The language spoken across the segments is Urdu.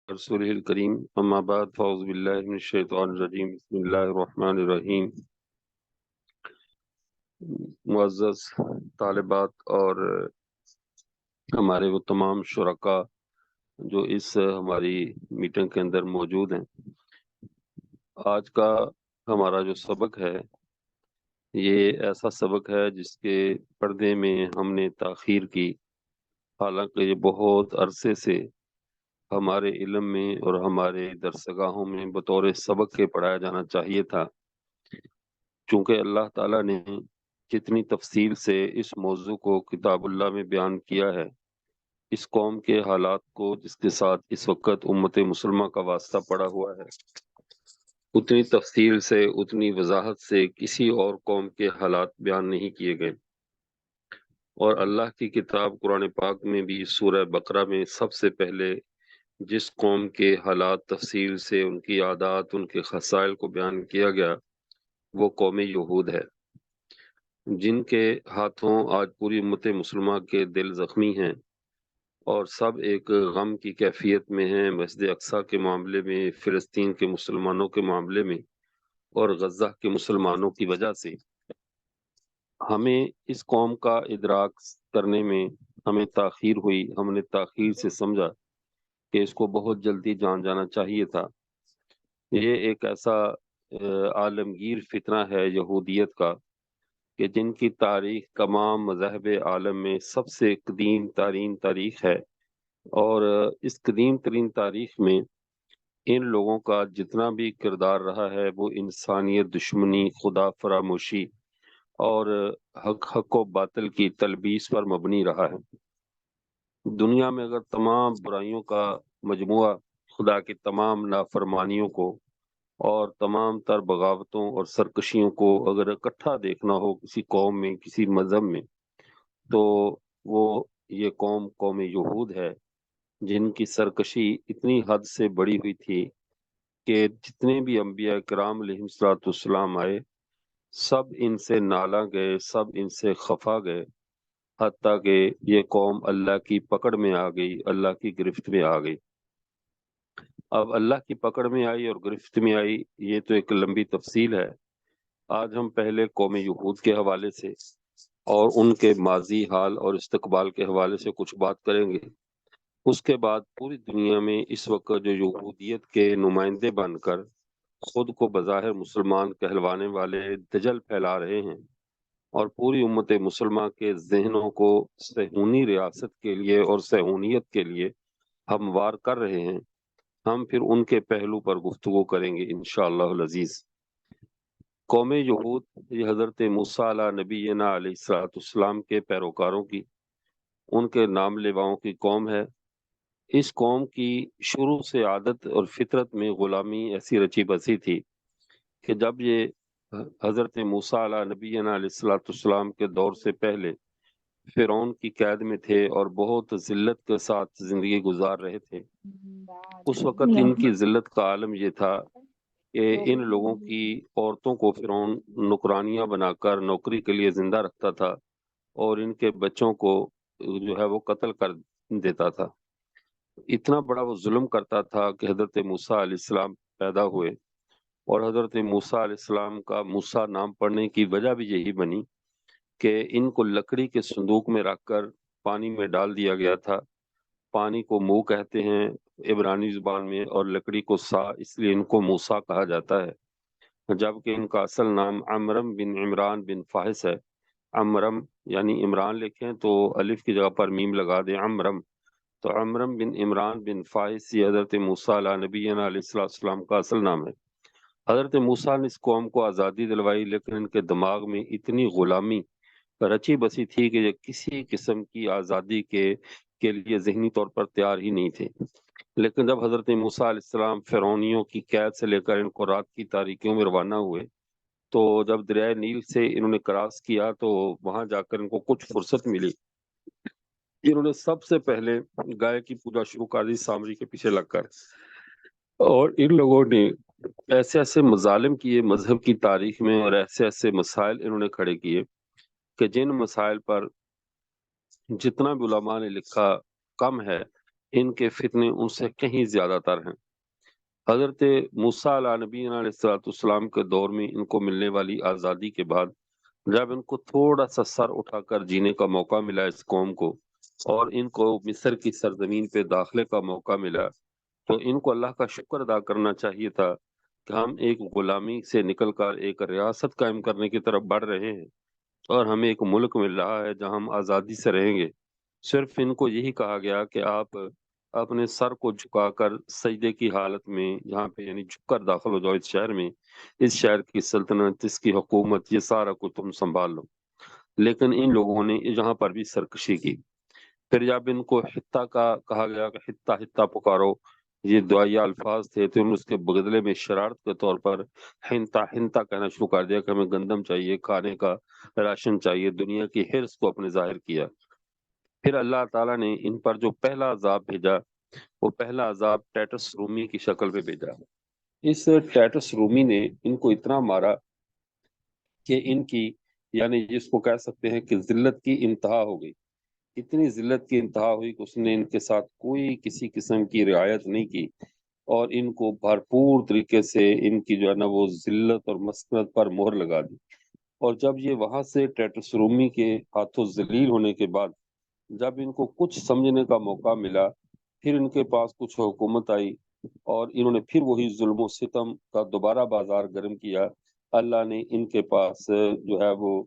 رسوله الكريم اما بعد فاعوذ باللہ من الشیطان الرجیم بسم اللہ الرحمن الرحیم۔ معزز طالبات اور ہمارے وہ تمام شرکاء جو اس ہماری میٹنگ کے اندر موجود ہیں، آج کا ہمارا جو سبق ہے یہ ایسا سبق ہے جس کے پردے میں ہم نے تاخیر کی، حالانکہ یہ بہت عرصے سے ہمارے علم میں اور ہمارے درسگاہوں میں بطور سبق کے پڑھایا جانا چاہیے تھا، چونکہ اللہ تعالیٰ نے جتنی تفصیل سے اس موضوع کو کتاب اللہ میں بیان کیا ہے، اس قوم کے حالات کو جس کے ساتھ اس وقت امت مسلمہ کا واسطہ پڑا ہوا ہے، اتنی تفصیل سے اتنی وضاحت سے کسی اور قوم کے حالات بیان نہیں کیے گئے۔ اور اللہ کی کتاب قرآن پاک میں بھی سورہ بقرہ میں سب سے پہلے جس قوم کے حالات تفصیل سے ان کی عادات ان کے خصائل کو بیان کیا گیا وہ قوم یہود ہے، جن کے ہاتھوں آج پوری امت مسلمہ کے دل زخمی ہیں اور سب ایک غم کی کیفیت میں ہیں، مسجد اقصیٰ کے معاملے میں، فلسطین کے مسلمانوں کے معاملے میں اور غزہ کے مسلمانوں کی وجہ سے۔ ہمیں اس قوم کا ادراک کرنے میں ہمیں تاخیر ہوئی، ہم نے تاخیر سے سمجھا کہ اس کو بہت جلدی جان جانا چاہیے تھا۔ یہ ایک ایسا عالمگیر فتنہ ہے یہودیت کا کہ جن کی تاریخ تمام مذاہب عالم میں سب سے قدیم ترین تاریخ ہے، اور اس قدیم ترین تاریخ میں ان لوگوں کا جتنا بھی کردار رہا ہے وہ انسانیت دشمنی، خدا فراموشی اور حق و باطل کی تلبیس پر مبنی رہا ہے۔ دنیا میں اگر تمام برائیوں کا مجموعہ، خدا کی تمام نافرمانیوں کو اور تمام تر بغاوتوں اور سرکشیوں کو اگر اکٹھا دیکھنا ہو کسی قوم میں، کسی مذہب میں، تو وہ یہ قوم یہود ہے، جن کی سرکشی اتنی حد سے بڑی ہوئی تھی کہ جتنے بھی انبیاء کرام علیہم السلام آئے سب ان سے نالا گئے، سب ان سے خفا گئے، حتیٰ کہ یہ قوم اللہ کی پکڑ میں آ گئی، اللہ کی گرفت میں آ گئی۔ اب اللہ کی پکڑ میں آئی اور گرفت میں آئی، یہ تو ایک لمبی تفصیل ہے۔ آج ہم پہلے قوم یہود کے حوالے سے اور ان کے ماضی حال اور استقبال کے حوالے سے کچھ بات کریں گے۔ اس کے بعد پوری دنیا میں اس وقت جو یہودیت کے نمائندے بن کر خود کو بظاہر مسلمان کہلوانے والے دجل پھیلا رہے ہیں اور پوری امت مسلمہ کے ذہنوں کو صہیونی ریاست کے لیے اور صہیونیت کے لیے ہموار کر رہے ہیں، ہم پھر ان کے پہلو پر گفتگو کریں گے انشاءاللہ العزیز۔ قوم یہود یہ حضرت موسیٰ علیہ نبینا علیہ السلام کے پیروکاروں کی، ان کے نام لیواؤں کی قوم ہے۔ اس قوم کی شروع سے عادت اور فطرت میں غلامی ایسی رچی بسی تھی کہ جب یہ حضرت موسیٰ علیہ نبینا علیہ السلام کے دور سے پہلے فرعون کی قید میں تھے اور بہت ذلت کے ساتھ زندگی گزار رہے تھے، اس وقت ان کی ذلت کا عالم یہ تھا کہ ان لوگوں کی عورتوں کو فرعون نوکرانیاں بنا کر نوکری کے لیے زندہ رکھتا تھا اور ان کے بچوں کو جو ہے وہ قتل کر دیتا تھا۔ اتنا بڑا وہ ظلم کرتا تھا کہ حضرت موسیٰ علیہ السلام پیدا ہوئے، اور حضرت موسیٰ علیہ السلام کا موسیٰ نام پڑھنے کی وجہ بھی یہی بنی کہ ان کو لکڑی کے صندوق میں رکھ کر پانی میں ڈال دیا گیا تھا۔ پانی کو منہ کہتے ہیں عبرانی زبان میں، اور لکڑی کو سا، اس لیے ان کو موسیٰ کہا جاتا ہے، جبکہ ان کا اصل نام عمرم بن عمران بن فاحص ہے۔ عمرم یعنی عمران لکھیں تو الف کی جگہ پر میم لگا دیں، عمرم، تو عمرم بن عمران بن فاحص یہ حضرت موسیٰ علیہ نبینا علیہ السلام کا اصل نام ہے۔ حضرت موسیٰ نے اس قوم کو آزادی دلوائی، لیکن ان کے دماغ میں اتنی غلامی رچی بسی تھی کہ یہ کسی قسم کی آزادی کے لیے ذہنی طور پر تیار ہی نہیں تھے۔ لیکن جب حضرت موسیٰ علیہ السلام فرعونیوں کی قید سے لے کر ان کو رات کی تاریکیوں میں روانہ ہوئے، تو جب دریائے نیل سے انہوں نے کراس کیا تو وہاں جا کر ان کو کچھ فرصت ملی۔ انہوں نے سب سے پہلے گائے کی پوجا شروع کر دی سامری کے پیچھے لگ کر، اور ان لوگوں نے ایسے ایسے مظالم کیے مذہب کی تاریخ میں، اور ایسے ایسے مسائل انہوں نے کھڑے کیے کہ جن مسائل پر جتنا بھی علماء نے لکھا کم ہے، ان کے فتنے ان سے کہیں زیادہ تر ہیں۔ حضرت موسیٰ علیہ نبینا علیہ الصلوۃ والسلام کے دور میں ان کو ملنے والی آزادی کے بعد جب ان کو تھوڑا سا سر اٹھا کر جینے کا موقع ملا اس قوم کو، اور ان کو مصر کی سرزمین پہ داخلے کا موقع ملا، تو ان کو اللہ کا شکر ادا کرنا چاہیے تھا کہ ہم ایک غلامی سے نکل کر ایک ریاست قائم کرنے کی طرف بڑھ رہے ہیں، اور ہمیں ایک ملک مل رہا ہے جہاں ہم آزادی سے رہیں گے۔ صرف ان کو یہی کہا گیا کہ آپ اپنے سر کو جھکا کر سجدے کی حالت میں یہاں پہ یعنی جھک کر داخل ہو جاؤ اس شہر میں، اس شہر کی سلطنت، اس کی حکومت، یہ سارا کچھ تم سنبھال لو۔ لیکن ان لوگوں نے یہاں پر بھی سرکشی کی۔ پھر جب ان کو حتہ کا کہا گیا کہ حتہ حتہ پکارو، یہ دعائیہ الفاظ تھے، تو انہوں نے اس کے بدلے میں شرارت کے طور پر ہنتا ہنتا کہنا شروع کر دیا کہ ہمیں گندم چاہیے، کھانے کا راشن چاہیے، دنیا کی حرص کو اپنے ظاہر کیا۔ پھر اللہ تعالیٰ نے ان پر جو پہلا عذاب بھیجا، وہ پہلا عذاب ٹیٹس رومی کی شکل میں بھیجا۔ اس ٹیٹس رومی نے ان کو اتنا مارا کہ ان کی یعنی جس کو کہہ سکتے ہیں کہ ذلت کی انتہا ہو گئی۔ اتنی ذلت کی انتہا ہوئی کہ اس نے ان کے ساتھ کوئی کسی قسم کی رعایت نہیں کی، اور ان کو بھرپور طریقے سے ان کی جو ہے نا وہ ذلت اور مسکنت پر مہر لگا دی۔ اور جب یہ وہاں سے ٹیٹس رومی کے ہاتھوں ذلیل ہونے کے بعد جب ان کو کچھ سمجھنے کا موقع ملا، پھر ان کے پاس کچھ حکومت آئی، اور انہوں نے پھر وہی ظلم و ستم کا دوبارہ بازار گرم کیا۔ اللہ نے ان کے پاس جو ہے وہ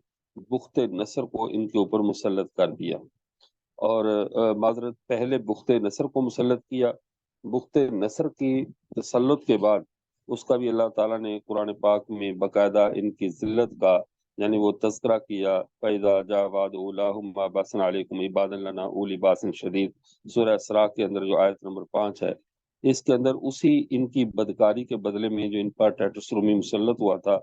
بخت نصر کو ان کے اوپر مسلط کر دیا، اور معذرت پہلے بخت نصر کو مسلط کیا۔ بخت نصر کی تسلط کے بعد اس کا بھی اللہ تعالیٰ نے قرآن پاک میں باقاعدہ ان کی ذلت کا یعنی وہ تذکرہ کیا۔ فَإِذَا جَاءَ وَعْدُ أُولَاهُمَّا بَعَثْنَا عَلَيْكُمْ عِبَادًا لَنَا أُولِي بَأْسٍ شَدِيدٍ، سورہ اسراء کے اندر جو آیت نمبر 5 ہے، اس کے اندر اسی ان کی بدکاری کے بدلے میں جو ان پر ٹیٹس رومی مسلط ہوا تھا،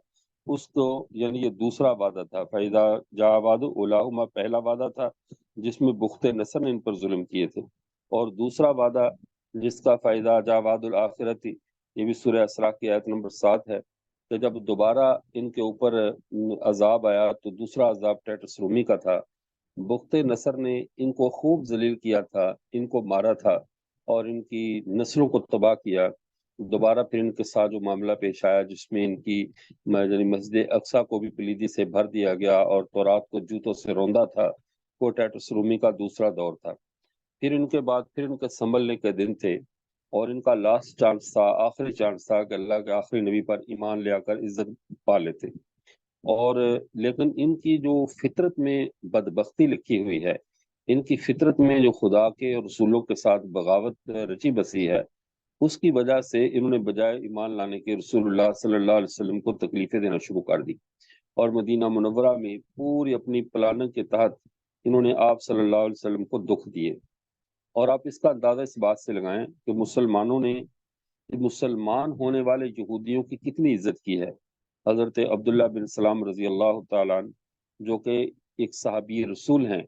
اس کو یعنی یہ دوسرا وعدہ تھا۔ فَإِذَا جَاءَ وَعْدُ أُولَاهُمَّا پہلا وعدہ تھا جس میں بخت نصر نے ان پر ظلم کیے تھے، اور دوسرا وعدہ جس کا فائدہ جا وعد الآخرتی، یہ بھی سورہ اسراء کی آیت نمبر 7 ہے، کہ جب دوبارہ ان کے اوپر عذاب آیا تو دوسرا عذاب ٹیٹس رومی کا تھا۔ بخت نصر نے ان کو خوب ذلیل کیا تھا، ان کو مارا تھا اور ان کی نسلوں کو تباہ کیا۔ دوبارہ پھر ان کے ساتھ جو معاملہ پیش آیا جس میں ان کی یعنی مسجد اقصی کو بھی کلیدی سے بھر دیا گیا اور تورات کو جوتوں سے روندا تھا، وہ ٹیٹس رومی کا دوسرا دور تھا۔ پھر ان کے بعد پھر ان کے سنبھلنے کے دن تھے، اور ان کا لاسٹ چانس تھا، آخری چانس تھا کہ اللہ کے آخری نبی پر ایمان لے آ کر عزت پا لیتے۔ اور لیکن ان کی جو فطرت میں بدبختی لکھی ہوئی ہے، ان کی فطرت میں جو خدا کے اور رسولوں کے ساتھ بغاوت رچی بسی ہے، اس کی وجہ سے انہوں نے بجائے ایمان لانے کے رسول اللہ صلی اللہ علیہ وسلم کو تکلیفیں دینا شروع کر دی، اور مدینہ منورہ میں پوری اپنی پلاننگ کے تحت انہوں نے آپ صلی اللہ علیہ وسلم کو دکھ دیے۔ اور آپ اس کا اندازہ اس بات سے لگائیں کہ مسلمانوں نے مسلمان ہونے والے یہودیوں کی کتنی عزت کی ہے۔ حضرت عبداللہ بن سلام رضی اللہ تعالیٰ عنہ، جو کہ ایک صحابی رسول ہیں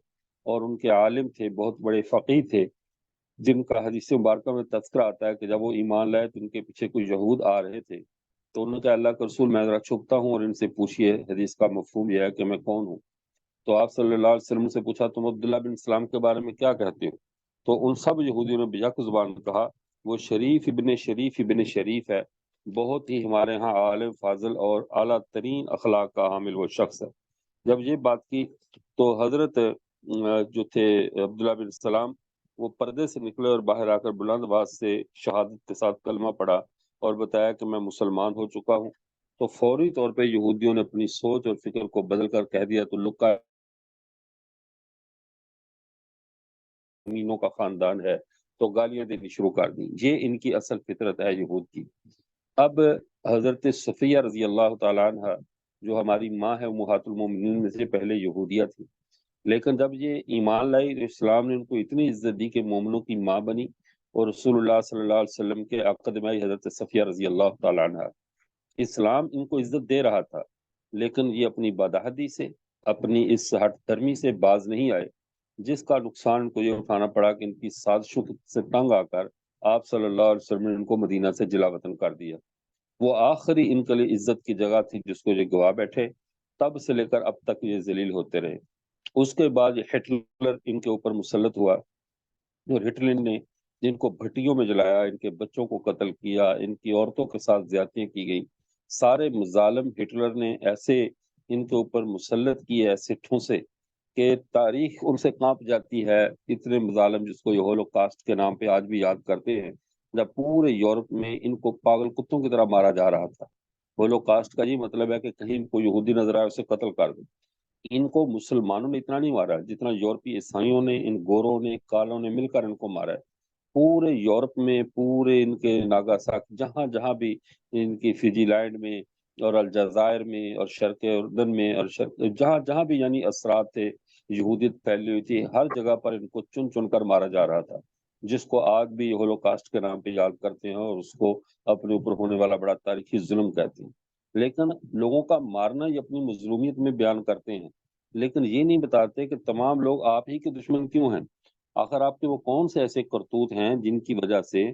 اور ان کے عالم تھے، بہت بڑے فقیہ تھے، جن کا حدیث مبارکہ میں تذکرہ آتا ہے کہ جب وہ ایمان لائے تو ان کے پیچھے کچھ یہود آ رہے تھے، تو انہوں نے کہا اللہ کا رسول میں ذرا چھپتا ہوں اور ان سے پوچھئے، حدیث کا مفہوم یہ ہے کہ میں کون ہوں۔ تو آپ صلی اللہ علیہ وسلم سے پوچھا تم عبداللہ بن سلام کے بارے میں کیا کہتے ہو؟ تو ان سب یہودیوں نے بیک زبان کہا وہ شریف ابن شریف ہے، بہت ہی ہمارے ہاں عالم فاضل اور اعلیٰ ترین اخلاق کا حامل وہ شخص ہے۔ جب یہ بات کی تو حضرت جو تھے عبداللہ بن سلام، وہ پردے سے نکلے اور باہر آ کر بلند آواز سے شہادت کے ساتھ کلمہ پڑھا اور بتایا کہ میں مسلمان ہو چکا ہوں۔ تو فوری طور پہ یہودیوں نے اپنی سوچ اور فکر کو بدل کر کہہ دیا تو لکا امینوں کا خاندان ہے، تو گالیاں دینی شروع کر دیں۔ یہ ان کی اصل فطرت ہے یہود کی۔ اب حضرت صفیہ رضی اللہ تعالیٰ عنہ جو ہماری ماں ہے، امہات المومنین میں سے پہلے یہودیہ تھی، لیکن جب یہ ایمان لائی تو اسلام نے ان کو اتنی عزت دی کہ مومنوں کی ماں بنی، اور رسول اللہ صلی اللہ علیہ وسلم کے عقد میں حضرت صفیہ رضی اللہ تعالیٰ عنہ۔ اسلام ان کو عزت دے رہا تھا، لیکن یہ اپنی بدہدی سے، اپنی اس ہٹ درمی سے باز نہیں آئے، جس کا نقصان کو یہ اٹھانا پڑا کہ ان کی سازشوں سے تنگ آ کر آپ صلی اللہ علیہ وسلم نے ان کو مدینہ سے جلا وطن کر دیا۔ وہ آخری ان کے لیے عزت کی جگہ تھی جس کو یہ گوا بیٹھے، تب سے لے کر اب تک یہ ذلیل ہوتے رہے۔ اس کے بعد ہٹلر ان کے اوپر مسلط ہوا، اور ہٹلر نے ان کو بھٹیوں میں جلایا، ان کے بچوں کو قتل کیا، ان کی عورتوں کے ساتھ زیادتیاں کی گئی، سارے مظالم ہٹلر نے ایسے ان کے اوپر مسلط کیے، ایسے ٹھونسے کہ تاریخ ان سے کانپ جاتی ہے۔ اتنے مظالم جس کو یہ ہولوکاسٹ کے نام پہ آج بھی یاد کرتے ہیں، جب پورے یورپ میں ان کو پاگل کتوں کی طرح مارا جا رہا تھا۔ ہولوکاسٹ کا یہ مطلب ہے کہ کہیں کوئی یہودی نظر آئے اسے قتل کر دیں۔ ان کو مسلمانوں نے اتنا نہیں مارا جتنا یورپی عیسائیوں نے، ان گوروں نے، کالوں نے مل کر ان کو مارا ہے۔ پورے یورپ میں، پورے ان کے ناگاساک، جہاں جہاں بھی ان کی فجی لینڈ میں اور الجزائر میں اور شرق اردن میں اور جہاں جہاں بھی یعنی اثرات تھے، یہودیت پھیلی ہوئی تھی، ہر جگہ پر ان کو چن چن کر مارا جا رہا تھا، جس کو آج بھی ہولوکاسٹ کے نام پہ یاد کرتے ہیں اور اس کو اپنے اوپر ہونے والا بڑا تاریخی ظلم کہتے ہیں۔ لیکن لوگوں کا مارنا یہ اپنی مظلومیت میں بیان کرتے ہیں، لیکن یہ نہیں بتاتے کہ تمام لوگ آپ ہی کے دشمن کیوں ہیں۔ آخر آپ کے وہ کون سے ایسے کرتوت ہیں جن کی وجہ سے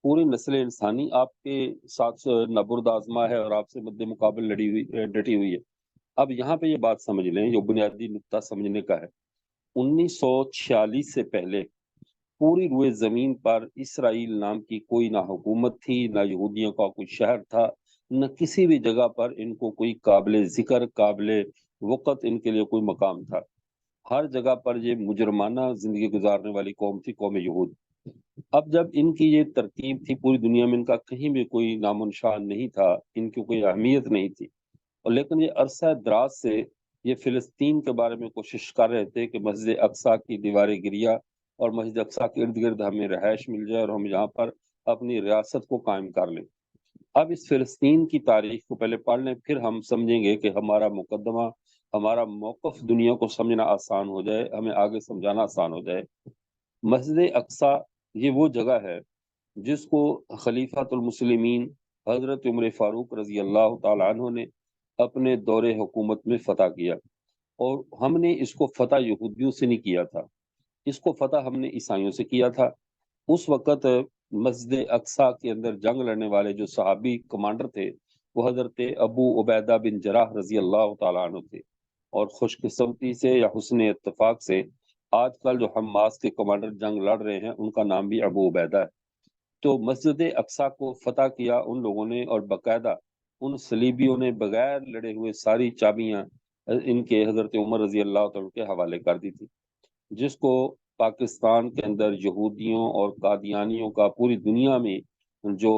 پوری نسل انسانی آپ کے ساتھ نبرد آزما ہے اور آپ سے مد مقابل ڈٹی ہوئی ہے۔ اب یہاں پہ یہ بات سمجھ لیں، جو بنیادی نقطہ سمجھنے کا ہے، 1946 سے پہلے پوری روئے زمین پر اسرائیل نام کی کوئی نہ حکومت تھی، نہ یہودیوں کا کوئی شہر تھا، نہ کسی بھی جگہ پر ان کو کوئی قابل ذکر، قابل وقت ان کے لیے کوئی مقام تھا۔ ہر جگہ پر یہ مجرمانہ زندگی گزارنے والی قوم تھی، قوم یہود۔ اب جب ان کی یہ ترتیب تھی، پوری دنیا میں ان کا کہیں بھی کوئی نام و نشان نہیں تھا، ان کی کوئی اہمیت نہیں تھی، اور لیکن یہ عرصہ دراز سے یہ فلسطین کے بارے میں کوشش کر رہے تھے کہ مسجد اقصیٰ کی دیواریں گریا اور مسجد اقصیٰ کے ارد گرد ہمیں رہائش مل جائے اور ہم یہاں پر اپنی ریاست کو قائم کر لیں۔ اب اس فلسطین کی تاریخ کو پہلے پڑھ لیں، پھر ہم سمجھیں گے کہ ہمارا مقدمہ، ہمارا موقف دنیا کو سمجھنا آسان ہو جائے، ہمیں آگے سمجھانا آسان ہو جائے۔ مسجد اقصیٰ یہ وہ جگہ ہے جس کو خلیفۃ المسلمین حضرت عمر فاروق رضی اللہ تعالیٰ عنہ نے اپنے دور حکومت میں فتح کیا، اور ہم نے اس کو فتح یہودیوں سے نہیں کیا تھا، اس کو فتح ہم نے عیسائیوں سے کیا تھا۔ اس وقت مسجد اقصیٰ کے اندر جنگ لڑنے والے جو صحابی کمانڈر تھے وہ حضرت ابو عبیدہ بن جراح رضی اللہ تعالیٰ عنہ تھے، اور خوش قسمتی سے یا حسن اتفاق سے آج کل جو حماس کے کمانڈر جنگ لڑ رہے ہیں ان کا نام بھی ابو عبیدہ ہے۔ تو مسجد اقصیٰ کو فتح کیا ان لوگوں نے، اور باقاعدہ ان صلیبیوں نے بغیر لڑے ہوئے ساری چابیاں ان کے حضرت عمر رضی اللہ تعالیٰ کے حوالے کر دی تھی، جس کو پاکستان کے اندر یہودیوں اور قادیانیوں کا پوری دنیا میں جو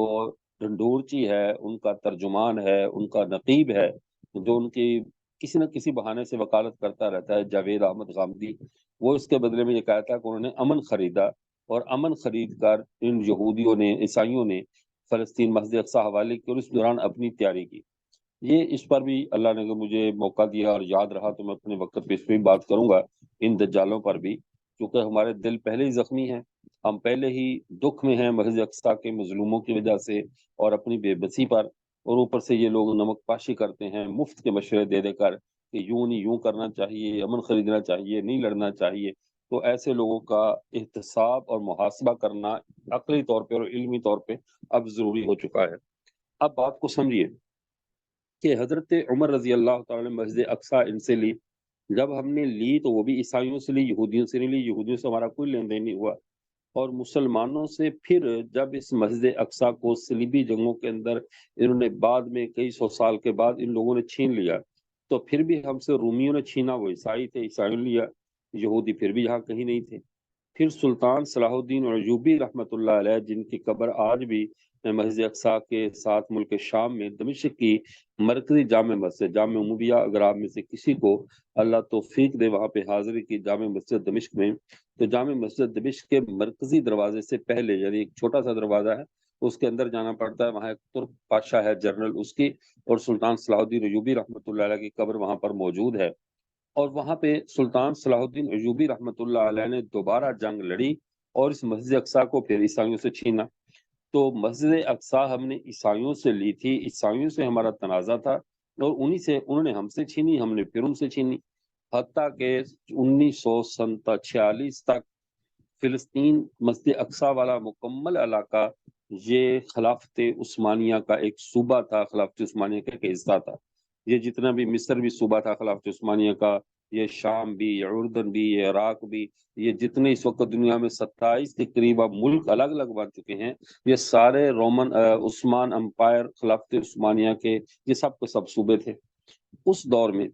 ڈنڈورچی ہے، ان کا ترجمان ہے، ان کا نقیب ہے، جو ان کی کسی نہ کسی بہانے سے وکالت کرتا رہتا ہے، جاوید احمد غامدی، وہ اس کے بدلے میں یہ کہتا ہے کہ انہوں نے امن خریدا، اور امن خرید کر ان یہودیوں نے، عیسائیوں نے فلسطین مسجد اقصیٰ حوالے کی اور اس دوران اپنی تیاری کی۔ یہ اس پر بھی اللہ نے مجھے موقع دیا اور یاد رہا تو میں اپنے وقت پہ اس پہ بھی بات کروں گا، ان دجالوں پر بھی، کیونکہ ہمارے دل پہلے ہی زخمی ہیں، ہم پہلے ہی دکھ میں ہیں مسجد اقصیٰ کے مظلوموں کی وجہ سے اور اپنی بے بسی پر، اور اوپر سے یہ لوگ نمک پاشی کرتے ہیں مفت کے مشورے دے دے کر کہ یوں نہیں، یوں کرنا چاہیے، امن خریدنا چاہیے، نہیں لڑنا چاہیے۔ تو ایسے لوگوں کا احتساب اور محاسبہ کرنا عقلی طور پہ اور علمی طور پہ اب ضروری ہو چکا ہے۔ اب بات کو سمجھیے کہ حضرت عمر رضی اللہ تعالیٰ نے مسجد اقصیٰ ان سے لی، جب ہم نے لی تو وہ بھی عیسائیوں سے لی، یہودیوں سے نہیں لی، یہودیوں سے ہمارا کوئی لین دین نہیں ہوا، اور مسلمانوں سے پھر جب اس مسجد اقصیٰ کو صلیبی جنگوں کے اندر انہوں نے بعد میں کئی سو سال کے بعد ان لوگوں نے چھین لیا، تو پھر بھی ہم سے رومیوں نے چھینا، وہ عیسائی تھے، عیسائیوں نے لیا، یہودی پھر بھی یہاں کہیں نہیں تھے۔ پھر سلطان صلاح الدین ایوبی رحمۃ اللہ علیہ، جن کی قبر آج بھی مسجد اقصیٰ کے ساتھ ملک شام میں دمشق کی مرکزی جامع مسجد، جامع امویہ، اگر آپ میں سے کسی کو اللہ توفیق دے وہاں پہ حاضری کی جامع مسجد دمشق میں، تو جامع مسجد دمشق کے مرکزی دروازے سے پہلے یعنی ایک چھوٹا سا دروازہ ہے، اس کے اندر جانا پڑتا ہے، وہاں ایک ترک بادشاہ ہے جنرل اس کی، اور سلطان صلاح الدین ایوبی رحمۃ اللہ علیہ کی قبر وہاں پر موجود ہے، اور وہاں پہ سلطان صلاح الدین ایوبی رحمۃ اللہ علیہ نے دوبارہ جنگ لڑی اور اس مسجد اقصیٰ کو پھر عیسائیوں سے چھینا۔ تو مسجد اقصیٰ ہم نے عیسائیوں سے لی تھی، عیسائیوں سے ہمارا تنازع تھا، اور انہوں نے ہم سے چھینی، ہم نے پھر ان سے چھینی، حتیٰ کہ 1946 تک فلسطین مسجد اقصیٰ والا مکمل علاقہ یہ خلافت عثمانیہ کا ایک صوبہ تھا، خلافت عثمانیہ کا ایک حصہ تھا۔ یہ جتنا بھی مصر بھی صوبہ تھا خلافت عثمانیہ کا، یہ شام بھی، یہ اردن بھی، یہ عراق بھی، یہ جتنے اس وقت دنیا میں 27 کے قریب اب ملک الگ الگ بن چکے ہیں، یہ سارے رومن عثمان امپائر خلافت عثمانیہ کے یہ سب کے سب صوبے تھے۔ اس دور میں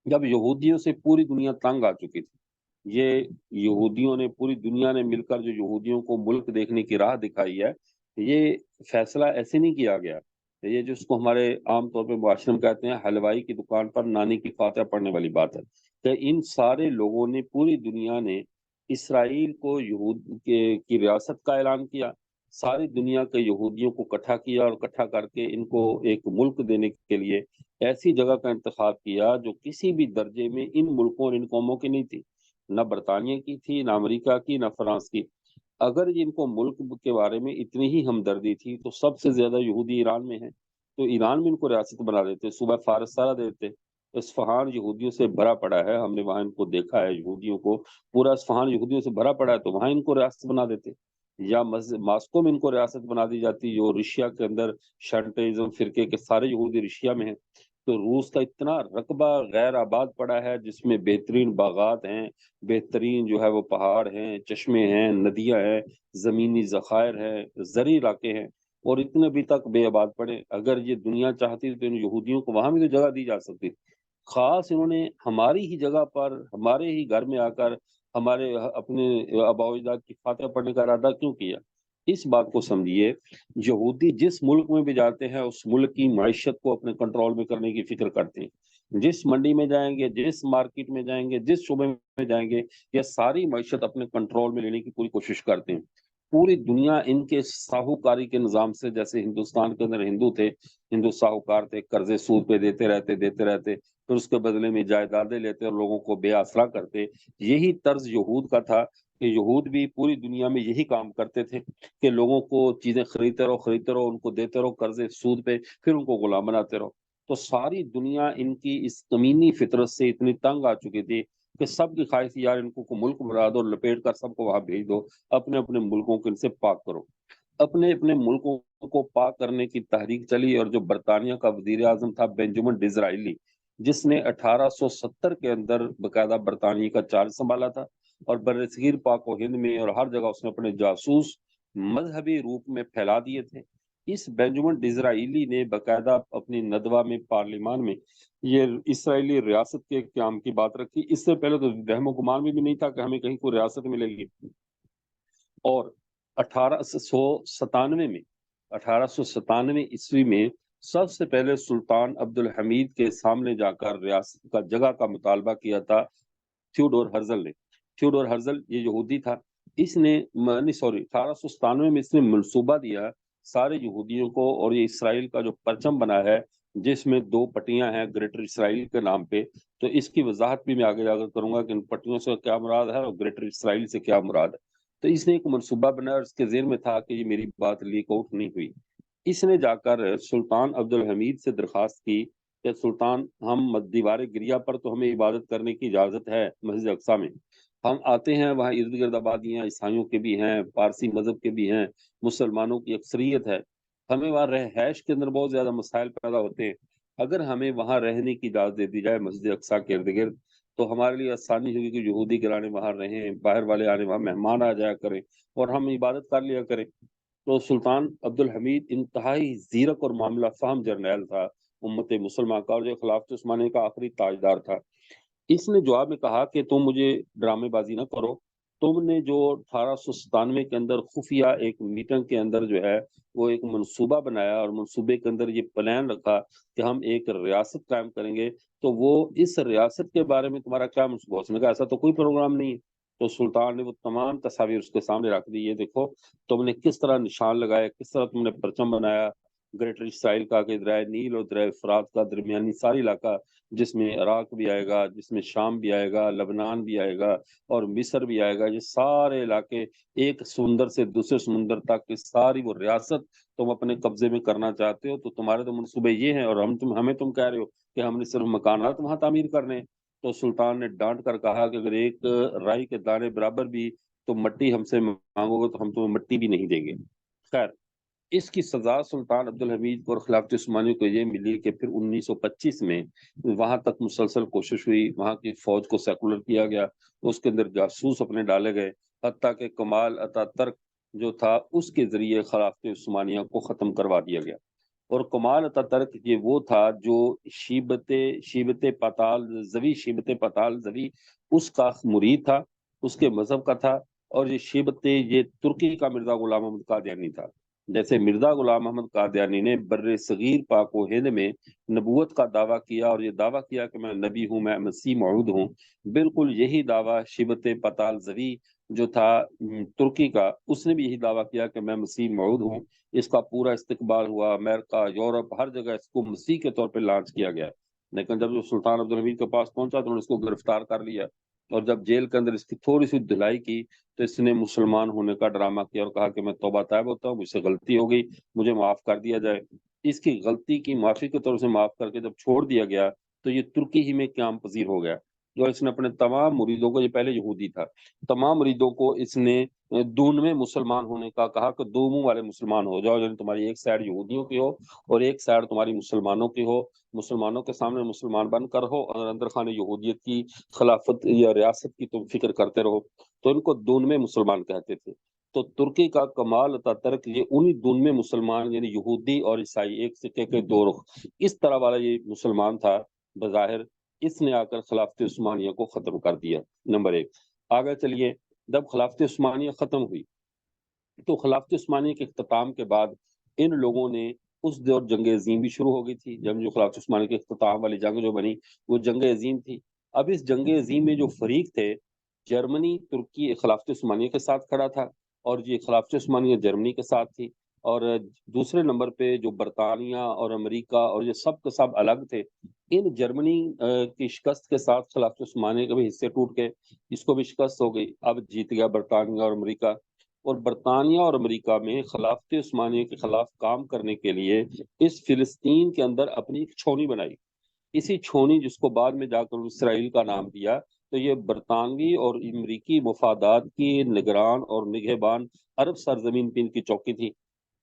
جب یہودیوں سے پوری دنیا تنگ آ چکی تھی، یہ یہودیوں نے، پوری دنیا نے مل کر جو یہودیوں کو ملک دیکھنے کی راہ دکھائی ہے، یہ فیصلہ ایسے نہیں کیا گیا۔ یہ جس کو ہمارے عام طور پہ معاشرے میں کہتے ہیں حلوائی کی دکان پر نانی کی فاتحہ پڑھنے والی بات ہے، کہ ان سارے لوگوں نے، پوری دنیا نے اسرائیل کو یہود کی ریاست کا اعلان کیا، ساری دنیا کے یہودیوں کو اکٹھا کیا اور اکٹھا کر کے ان کو ایک ملک دینے کے لیے ایسی جگہ کا انتخاب کیا جو کسی بھی درجے میں ان ملکوں اور ان قوموں کی نہیں تھی، نہ برطانیہ کی تھی، نہ امریکہ کی، نہ فرانس کی۔ اگر ان کو ملک کے بارے میں اتنی ہی ہمدردی تھی تو سب سے زیادہ یہودی ایران میں ہیں، تو ایران میں ان کو ریاست بنا دیتے، صوبہ فارس سارا دیتے۔ اصفہان یہودیوں سے بھرا پڑا ہے، ہم نے وہاں ان کو دیکھا ہے، یہودیوں کو پورا اصفہان یہودیوں سے بھرا پڑا ہے، تو وہاں ان کو ریاست بنا دیتے، یا ماسکو میں ان کو ریاست بنا دی جاتی، جو رشیا کے اندر شنٹیزم فرقے کے سارے یہودی رشیا میں ہیں۔ تو روس کا اتنا رقبہ غیر آباد پڑا ہے جس میں بہترین باغات ہیں، بہترین جو ہے وہ پہاڑ ہیں، چشمے ہیں، ندیاں ہیں، زمینی ذخائر ہیں، زرعی علاقے ہیں، اور اتنے ابھی تک بے آباد پڑے۔ اگر یہ دنیا چاہتی تو ان یہودیوں کو وہاں بھی تو جگہ دی جا سکتی، خاص انہوں نے ہماری ہی جگہ پر، ہمارے ہی گھر میں آ کر ہمارے اپنے آباء و اجداد کی فاتحہ پڑھنے کا ارادہ کیوں کیا؟ اس بات کو سمجھیے، یہودی جس ملک میں بھی جاتے ہیں اس ملک کی معیشت کو اپنے کنٹرول میں کرنے کی فکر کرتے ہیں، جس منڈی میں جائیں گے، جس مارکیٹ میں جائیں گے، جس شعبے میں جائیں گے، یہ ساری معیشت اپنے کنٹرول میں لینے کی پوری کوشش کرتے ہیں۔ پوری دنیا ان کے ساہوکاری کے نظام سے، جیسے ہندوستان کے اندر ہندو تھے، ہندو ساہوکار تھے، قرضے سود پہ دیتے رہتے، پھر اس کے بدلے میں جائیدادیں لیتے اور لوگوں کو بے آسرا کرتے۔ یہی طرز یہود کا تھا کہ یہود بھی پوری دنیا میں یہی کام کرتے تھے کہ لوگوں کو چیزیں خریدتے رہو، ان کو دیتے رہو قرضے سود پہ، پھر ان کو غلام بناتے رہو۔ تو ساری دنیا ان کی اس کمینی فطرت سے اتنی تنگ آ چکی تھی کہ سب کی خواہش تھی، یار ان کو ملک بنا دو، لپیٹ کر سب کو وہاں بھیج دو، اپنے اپنے ملکوں کو ان سے پاک کرو۔ اپنے اپنے ملکوں کو پاک کرنے کی تحریک چلی، اور جو برطانیہ کا وزیر اعظم تھا بینجامن ڈزرائیلی، جس نے 1870 کے اندر باقاعدہ برطانیہ کا چارج سنبھالا تھا، اور برصغیر پاک و ہند میں اور ہر جگہ اس نے اپنے جاسوس مذہبی روپ میں پھیلا دیے تھے۔ اس بینجامن ڈزرائیلی نے باقاعدہ اپنی ندوہ میں، پارلیمان میں، یہ اسرائیلی ریاست کے قیام کی بات رکھی۔ اس سے پہلے تو وہم و گمان میں بھی نہیں تھا کہ ہمیں کہیں کوئی ریاست ملے گی۔ اور 1897 میں سب سے پہلے سلطان عبد الحمید کے سامنے جا کر ریاست کا جگہ کا مطالبہ کیا تھا تھیوڈور ہرزل نے۔ تھیوڈور ہرزل یہ یہودی تھا، اس نے 1897 میں اس نے منصوبہ دیا سارے یہودیوں کو، اور یہ اسرائیل کا جو پرچم بنا ہے جس میں 2 پٹیاں ہیں گریٹر اسرائیل کے نام پہ، تو اس کی وضاحت بھی میں آگے جا کر کروں گا کہ ان پٹیوں سے کیا مراد ہے اور گریٹر اسرائیل سے کیا مراد ہے۔ تو اس نے ایک منصوبہ بنایا اور اس کے ذہن میں تھا کہ یہ میری بات لیک آؤٹ نہیں ہوئی۔ اس نے جا کر سلطان عبد الحمید سے درخواست کی کہ سلطان، ہم دیوار گریا پر تو ہمیں عبادت کرنے کی اجازت ہے مسجد اقصی میں، ہم آتے ہیں وہاں ارد گرد آبادیاں عیسائیوں کے بھی ہیں، پارسی مذہب کے بھی ہیں، مسلمانوں کی اکثریت ہے، ہمیں وہاں رہائش کے اندر بہت زیادہ مسائل پیدا ہوتے ہیں، اگر ہمیں وہاں رہنے کی اجازت دے دی جائے مسجد اقصی کے ارد گرد تو ہمارے لیے آسانی ہوگی کہ یہودی گرانے وہاں رہیں، باہر والے آنے وہاں مہمان آ جایا کریں اور ہم عبادت کر لیا کریں۔ تو سلطان عبد الحمید انتہائی زیرک اور معاملہ فہم جرنیل تھا امت مسلمہ کا، اور جو خلافت عثمانیہ کا آخری تاجدار تھا۔ اس نے جواب میں کہا کہ تم مجھے ڈرامے بازی نہ کرو، تم نے جو 1897 کے اندر خفیہ ایک میٹنگ کے اندر جو ہے وہ ایک منصوبہ بنایا، اور منصوبے کے اندر یہ پلان رکھا کہ ہم ایک ریاست قائم کریں گے، تو وہ اس ریاست کے بارے میں تمہارا کیا منصوبہ؟ اس نے کہا ایسا تو کوئی پروگرام نہیں ہے۔ تو سلطان نے وہ تمام تصاویر اس کے سامنے رکھ دی، یہ دیکھو تم نے کس طرح نشان لگایا، کس طرح تم نے پرچم بنایا گریٹر اسرائیل کا، کہ دریا نیل اور دریا فرات کا درمیانی ساری علاقہ، جس میں عراق بھی آئے گا، جس میں شام بھی آئے گا، لبنان بھی آئے گا اور مصر بھی آئے گا، یہ سارے علاقے ایک سمندر سے دوسرے سمندر تک کی ساری وہ ریاست تم اپنے قبضے میں کرنا چاہتے ہو، تو تمہارے تو منصوبے یہ ہیں، اور ہمیں تم کہہ رہے ہو کہ ہم نے صرف مکانات وہاں تعمیر کرنے ہیں۔ تو سلطان نے ڈانٹ کر کہا کہ اگر ایک رائی کے دانے برابر بھی تم مٹی ہم سے مانگو گے تو ہم تمہیں مٹی بھی نہیں دیں گے۔ خیر، اس کی سزا سلطان عبدالحمید کو اور خلافت عثمانیہ کو یہ ملی کہ پھر 1925 میں وہاں تک مسلسل کوشش ہوئی، وہاں کی فوج کو سیکولر کیا گیا، اس کے اندر جاسوس اپنے ڈالے گئے، حتیٰ کہ کمال اتا ترک جو تھا اس کے ذریعے خلافت عثمانیہ کو ختم کروا دیا گیا۔ اور کمال اتا ترک یہ وہ تھا جو شیبت پتال زوی اس کا مرید تھا، اس کے مذہب کا تھا، اور یہ ترکی کا مرزا غلام محمد قادیانی تھا۔ جیسے مرزا غلام محمد قادیانی نے بر صغیر پاک و ہند میں نبوت کا دعویٰ کیا اور یہ دعویٰ کیا کہ میں نبی ہوں، میں مسیح موعود ہوں، بالکل یہی دعویٰ شیبت پتال زوی جو تھا ترکی کا، اس نے بھی یہی دعویٰ کیا کہ میں مسیح موعود ہوں۔ اس کا پورا استقبال ہوا، امریکہ، یورپ، ہر جگہ اس کو مسیح کے طور پہ لانچ کیا گیا، لیکن جب جو سلطان عبدالحمید کے پاس پہنچا تو انہوں نے اس کو گرفتار کر لیا، اور جب جیل کے اندر اس کی تھوڑی سی دھلائی کی تو اس نے مسلمان ہونے کا ڈرامہ کیا اور کہا کہ میں توبہ طائب ہوتا ہوں، مجھ سے غلطی ہو گئی، مجھے معاف کر دیا جائے۔ اس کی غلطی کی معافی کے طور سے معاف کر کے جب چھوڑ دیا گیا تو یہ ترکی ہی میں قیام پذیر ہو گیا، اور اس نے اپنے تمام مریدوں کو، یہ پہلے یہودی تھا، تمام مریدوں کو اس نے دون میں مسلمان ہونے کا کہا کہ دو منہ والے مسلمان ہو جاؤ، یعنی تمہاری ایک سائڈ یہودیوں کی ہو اور ایک سائڈ تمہاری مسلمانوں کی ہو، مسلمانوں کے سامنے مسلمان بن کر ہو اور اندر خانے یہودیت کی خلافت یا ریاست کی تم فکر کرتے رہو، تو ان کو دون میں مسلمان کہتے تھے۔ تو ترکی کا کمال اتا ترک یہ انہی دون میں مسلمان، یعنی یہودی اور عیسائی ایک سکے کے دو رخ، اس طرح والا یہ مسلمان تھا بظاہر۔ اس نے آ کر خلافت عثمانیہ کو ختم کر دیا، نمبر ایک۔ آگے چلیے، جب خلافت عثمانیہ ختم ہوئی تو خلافت عثمانیہ کے اختتام کے بعد ان لوگوں نے اس دور جنگ عظیم بھی شروع ہو گئی تھی، جب جو خلافت عثمانیہ کے اختتام والی جنگ جو بنی وہ جنگ عظیم تھی۔ اب اس جنگ عظیم میں جو فریق تھے، جرمنی ترکی خلافت عثمانیہ کے ساتھ کھڑا تھا، اور یہ خلافت عثمانیہ جرمنی کے ساتھ تھی، اور دوسرے نمبر پہ جو برطانیہ اور امریکہ اور یہ سب کے سب الگ تھے۔ ان جرمنی کی شکست کے ساتھ خلافت عثمانیہ کے بھی حصے ٹوٹ گئے، اس کو بھی شکست ہو گئی، اب جیت گیا برطانیہ اور امریکہ۔ اور برطانیہ اور امریکہ میں خلافت عثمانیہ کے خلاف کام کرنے کے لیے اس فلسطین کے اندر اپنی ایک چھونی بنائی، اسی چھونی جس کو بعد میں جا کر اسرائیل کا نام دیا۔ تو یہ برطانوی اور امریکی مفادات کی نگران اور نگہبان عرب سرزمین پہ ان کی چوکی تھی۔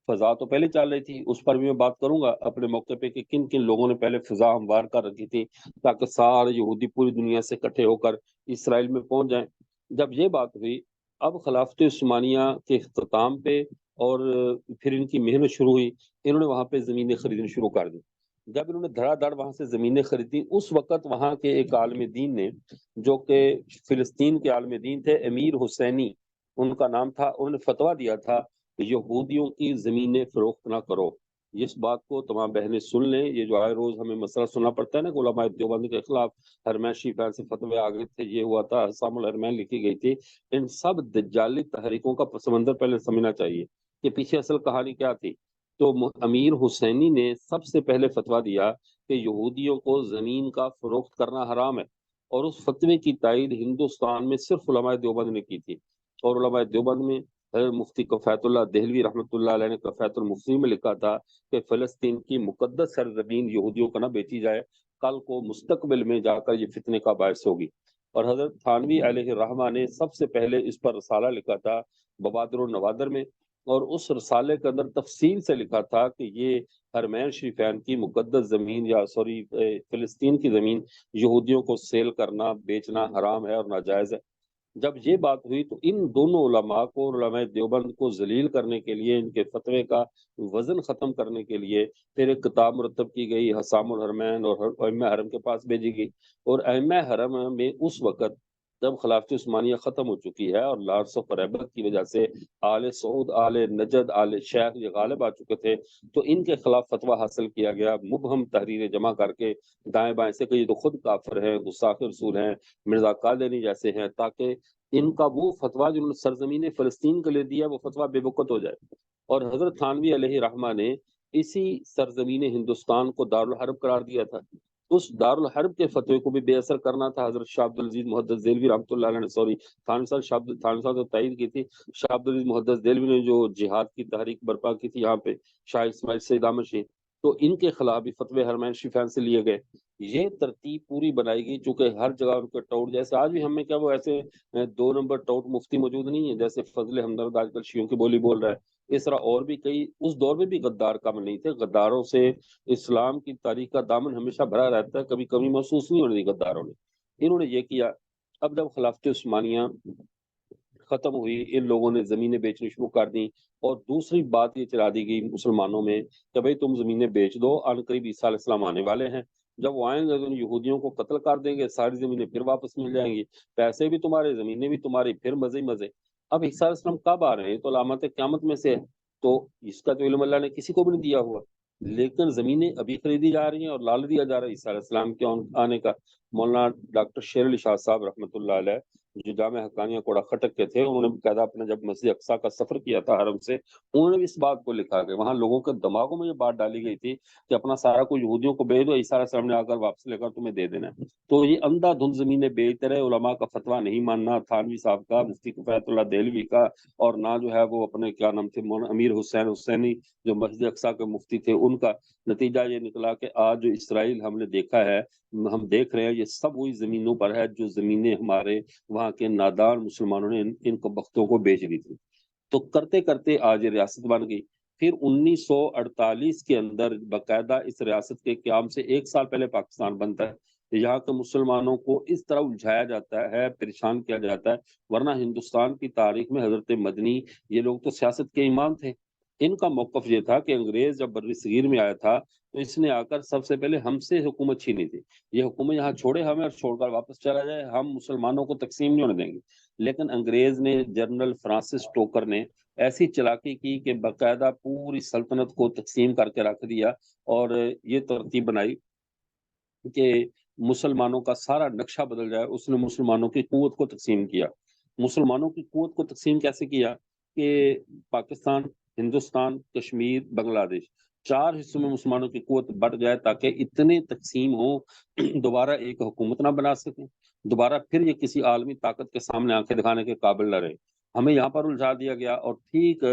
فضا تو پہلے چل رہی تھی، اس پر بھی میں بات کروں گا اپنے موقع پہ کہ کن کن لوگوں نے پہلے فضا ہموار کر رکھی تھی تاکہ سارے یہودی پوری دنیا سے اکٹھے ہو کر اسرائیل میں پہنچ جائیں۔ جب یہ بات ہوئی، اب خلافت عثمانیہ کے اختتام پہ اور پھر ان کی محنت شروع ہوئی، انہوں نے وہاں پہ زمینیں خریدنی شروع کر دی۔ جب انہوں نے دھڑا دھڑ وہاں سے زمینیں خریدی، اس وقت وہاں کے ایک عالم دین نے، جو کہ فلسطین کے عالم دین تھے، امیر حسینی ان کا نام تھا، انہوں نے فتویٰ دیا تھا کہ یہودیوں کی زمینیں فروخت نہ کرو۔ اس بات کو تمام بہنیں سن لیں، یہ جو آئے روز ہمیں مسئلہ سننا پڑتا ہے نا کہ علماء دیوبند کے خلاف حرمین شریفین سے فتوے آ گئے تھے، یہ ہوا تھا، حسام الحرمین لکھی گئی تھی، ان سب دجالی تحریکوں کا پس منظر پہلے سمجھنا چاہیے کہ پیچھے اصل کہانی کیا تھی۔ تو امیر حسینی نے سب سے پہلے فتویٰ دیا کہ یہودیوں کو زمین کا فروخت کرنا حرام ہے، اور اس فتوے کی تائید ہندوستان میں صرف علماء دیوبند نے کی تھی، اور علماء دیوبند میں مفتی کفایت اللہ دہلوی رحمۃ اللہ علیہ نے کفایت المفتی میں لکھا تھا کہ فلسطین کی مقدس سرزمین یہودیوں کو نہ بیچی جائے، کل کو مستقبل میں جا کر یہ فتنے کا باعث ہوگی۔ اور حضرت تھانوی علیہ الرحمہ نے سب سے پہلے اس پر رسالہ لکھا تھا بوادر و نوادر میں، اور اس رسالے کے اندر تفصیل سے لکھا تھا کہ یہ حرمین شریفین کی مقدس زمین فلسطین کی زمین یہودیوں کو سیل کرنا، بیچنا حرام ہے اور ناجائز ہے۔ جب یہ بات ہوئی تو ان دونوں علماء کو، علماء دیوبند کو ذلیل کرنے کے لیے، ان کے فتوے کا وزن ختم کرنے کے لیے پھر ایک کتاب مرتب کی گئی، حسام الحرمین، اور ائمہ حرم کے پاس بھیجی گئی۔ اور ائمہ حرم میں اس وقت جب خلافت عثمانیہ ختم ہو چکی ہے اور لارس آف ریبت کی وجہ سے آل سعود، آل نجد، آل شیخ یہ غالب آ چکے تھے، تو ان کے خلاف فتویٰ حاصل کیا گیا، مبہم تحریریں جمع کر کے دائیں بائیں سے کہ یہ تو خود کافر ہیں، گستاخ رسول ہیں، مرزا قادیانی جیسے ہیں، تاکہ ان کا وہ فتویٰ جنہوں نے سرزمین فلسطین کے لیے دیا وہ فتویٰ بے وقت ہو جائے۔ اور حضرت تھانوی علیہ رحمہ نے اسی سرزمین ہندوستان کو دارالحرب قرار دیا تھا، اس دارالحرب کے فتوے کو بھی بے اثر کرنا تھا۔ حضرت شاہ عبدالعزیز محدث دہلوی رحمۃ اللہ علیہ نے، تھانوی صاحب نے تائید کی تھی، شاہ عبدالعزیز محدث دہلوی نے جو جہاد کی تحریک برپا کی تھی یہاں پہ، شاہ اسماعیل سید احمد شاہ، تو ان کے خلاف بھی فتوے حرمین شریفین سے لیے گئے۔ یہ ترتیب پوری بنائی گئی، چونکہ ہر جگہ ان کے ٹاؤٹ، جیسے آج بھی ہمیں کیا وہ ایسے 2 نمبر ٹاؤٹ مفتی موجود نہیں ہے، جیسے فضل ہمدرد آج کل شیعوں کی بولی بول رہا ہے، اس طرح اور بھی کئی اس دور میں بھی غدار کم نہیں تھے. غداروں سے اسلام کی تاریخ کا دامن ہمیشہ بھرا رہتا ہے، کبھی کمی محسوس نہیں ہونے دی غداروں نے. انہوں نے یہ کیا. اب جب خلافت عثمانیہ ختم ہوئی، ان لوگوں نے زمینیں بیچنی شروع کر دی، اور دوسری بات یہ چلا دی گئی مسلمانوں میں کہ بھئی تم زمینیں بیچ دو، آن قریب عیسیٰ علیہ السلام آنے والے ہیں، جب وہ آئیں گے تو ان یہودیوں کو قتل کر دیں گے، ساری زمینیں پھر واپس مل جائیں گی، پیسے بھی تمہارے، زمینیں بھی تمہاری، پھر مزے ہی مزے. اب عیسیٰ علیہ السلام کب آ رہے ہیں؟ تو علامات قیامت میں سے ہے، تو اس کا تو علم اللہ نے کسی کو بھی نہیں دیا ہوا، لیکن زمینیں ابھی خریدی جا رہی ہیں اور لال دیا جا رہا ہے عیسیٰ علیہ السلام کے آنے کا. مولانا ڈاکٹر شیر علی شاہ صاحب رحمۃ اللہ علیہ، جو جامع حقانیہ کوڑا خٹک کے تھے، انہوں نے باقاعدہ اپنا جب مسجد اقصیٰ کا سفر کیا تھا حرم سے، انہوں نے بھی اس بات کو لکھا کہ وہاں لوگوں کے دماغوں میں یہ بات ڈالی گئی تھی کہ اپنا سارا کوئی یہودیوں کو بیچ دو، عیسیٰ علیہ السلام نے آ کر واپس لے کر تمہیں دے دینا ہے. تو یہ اندھا دھند زمینیں بیچتے رہے. علماء کا فتویٰ نہیں ماننا، تھانوی صاحب کا، مفتی کفایت اللہ دہلوی کا، اور نہ جو ہے وہ اپنے کیا نام تھے امیر حسین حسینی جو مسجد اقصیٰ کے مفتی تھے، ان کا. نتیجہ یہ نکلا کہ آج جو اسرائیل ہم نے دیکھا ہے، ہم دیکھ رہے ہیں، یہ سب وہی زمینوں پر ہے جو زمینیں ہمارے وہاں کے نادان مسلمانوں نے ان کو بختوں کو بیچ دی تھی. تو کرتے کرتے آج یہ ریاست بن گئی. پھر 1948 کے اندر باقاعدہ اس ریاست کے قیام سے 1 سال پہلے پاکستان بنتا ہے. یہاں کے مسلمانوں کو اس طرح الجھایا جاتا ہے، پریشان کیا جاتا ہے، ورنہ ہندوستان کی تاریخ میں حضرت مدنی یہ لوگ تو سیاست کے امام تھے. ان کا موقف یہ تھا کہ انگریز جب بر صغیر میں آیا تھا تو اس نے آ کر سب سے پہلے ہم سے حکومت چھینی تھی. یہ حکومت یہاں چھوڑے ہمیں اور چھوڑ کر واپس چلا جائے، ہم مسلمانوں کو تقسیم نہیں ہونے دیں گے. لیکن انگریز نے، جنرل فرانسس ٹوکر نے ایسی چلاکی کی کہ باقاعدہ پوری سلطنت کو تقسیم کر کے رکھ دیا، اور یہ ترتیب بنائی کہ مسلمانوں کا سارا نقشہ بدل جائے. اس نے مسلمانوں کی قوت کو تقسیم کیا. مسلمانوں کی قوت کو تقسیم کیسے کیا کہ پاکستان، ہندوستان، کشمیر، بنگلہ دیش، 4 حصوں میں مسلمانوں کی قوت بڑھ جائے تاکہ اتنے تقسیم ہو، دوبارہ ایک حکومت نہ بنا سکیں، دوبارہ پھر یہ کسی عالمی طاقت کے سامنے آنکھیں دکھانے کے قابل نہ رہے. ہمیں یہاں پر الجھا دیا گیا، اور ٹھیک